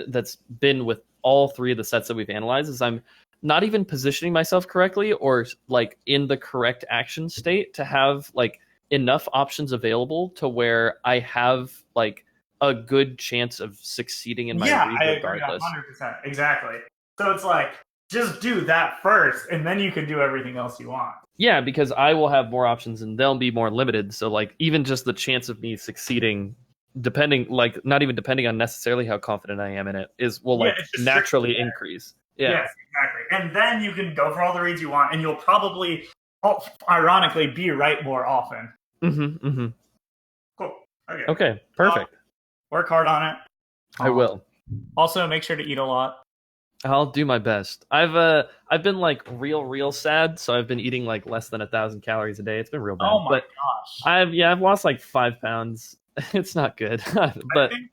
Speaker 1: that's been with all three of the sets that we've analyzed is I'm not even positioning myself correctly or like in the correct action state to have like enough options available to where I have like a good chance of succeeding in my read regardless.
Speaker 2: I agree 100%. Exactly. So it's like, just do that first and then you can do everything else you want.
Speaker 1: Yeah, because I will have more options and they'll be more limited. So like even just the chance of me succeeding, not even depending on necessarily how confident I am in it, will naturally increase. Yeah.
Speaker 2: Yes, exactly. And then you can go for all the reads you want and you'll probably, ironically, be right more often.
Speaker 1: Mm-hmm. Mm-hmm.
Speaker 2: Cool. Okay.
Speaker 1: Okay. Perfect.
Speaker 2: Work hard on it.
Speaker 1: I will.
Speaker 2: Also, make sure to eat a lot.
Speaker 1: I'll do my best. I've been like real sad, so I've been eating like less than 1,000 calories a day. It's been real bad.
Speaker 2: Oh my
Speaker 1: But
Speaker 2: gosh.
Speaker 1: I've lost like 5 pounds. It's not good.
Speaker 2: I
Speaker 1: But
Speaker 2: think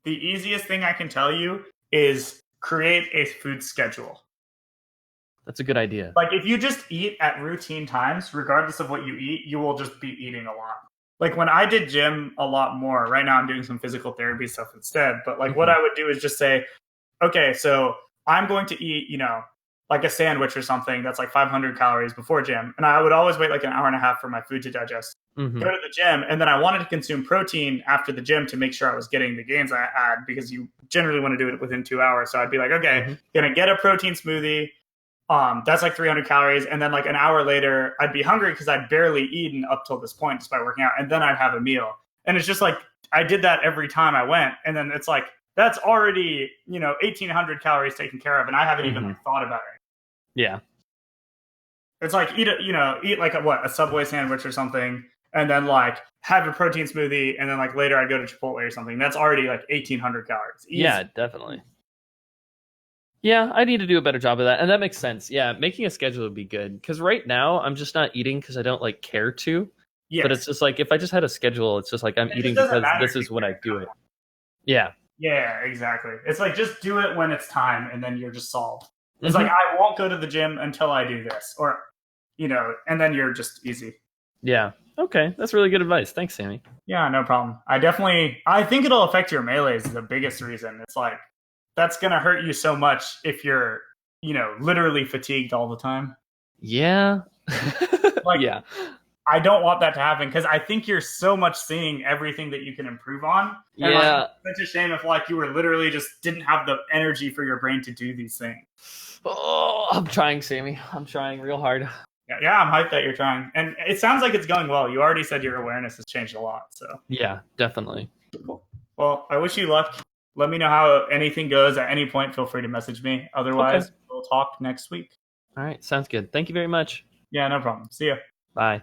Speaker 2: the easiest thing I can tell you is create a food schedule.
Speaker 1: that's a good idea.
Speaker 2: Like if you just eat at routine times, regardless of what you eat, you will just be eating a lot. Like when I did gym a lot more, right now I'm doing some physical therapy stuff instead. But like what I would do is just say, okay, so I'm going to eat, like a sandwich or something that's like 500 calories before gym. And I would always wait like an hour and a half for my food to digest.
Speaker 1: Mm-hmm.
Speaker 2: Go to the gym. And then I wanted to consume protein after the gym to make sure I was getting the gains I had because you generally want to do it within 2 hours. So I'd be like, okay, gonna get a protein smoothie. That's like 300 calories. And then like an hour later, I'd be hungry because I'd barely eaten up till this point just by working out. And then I'd have a meal. And it's just like, I did that every time I went. And then it's like, that's already, 1,800 calories taken care of. And I haven't even like, thought about it.
Speaker 1: Yeah.
Speaker 2: It's like, eat like a Subway sandwich or something. And then like have a protein smoothie. And then like later I'd go to Chipotle or something. That's already like 1,800 calories. Easy.
Speaker 1: Yeah, definitely. Yeah, I need to do a better job of that. And that makes sense. Yeah, making a schedule would be good. Because right now, I'm just not eating because I don't like care to. Yes. But it's just like, if I just had a schedule, it's just like I'm eating because this is when I do it. Yeah.
Speaker 2: Yeah, exactly. It's like, just do it when it's time and then you're just solved. It's like, I won't go to the gym until I do this. Or, and then you're just easy.
Speaker 1: Yeah. Okay. That's really good advice. Thanks, Sammy.
Speaker 2: Yeah, no problem. I think it'll affect your melees is the biggest reason. It's like, that's going to hurt you so much if you're, literally fatigued all the time.
Speaker 1: Yeah.
Speaker 2: Like,
Speaker 1: yeah.
Speaker 2: I don't want that to happen because I think you're so much seeing everything that you can improve on. And
Speaker 1: yeah.
Speaker 2: It's such a shame if like you were literally just didn't have the energy for your brain to do these things.
Speaker 1: Oh, I'm trying, Sammy. I'm trying real hard.
Speaker 2: Yeah, I'm hyped that you're trying. And it sounds like it's going well. You already said your awareness has changed a lot. So
Speaker 1: yeah, definitely.
Speaker 2: Cool. Well, I wish you luck. Let me know how anything goes at any point. Feel free to message me. Otherwise, we'll talk next week.
Speaker 1: All right. Sounds good. Thank you very much.
Speaker 2: Yeah, no problem. See ya.
Speaker 1: Bye.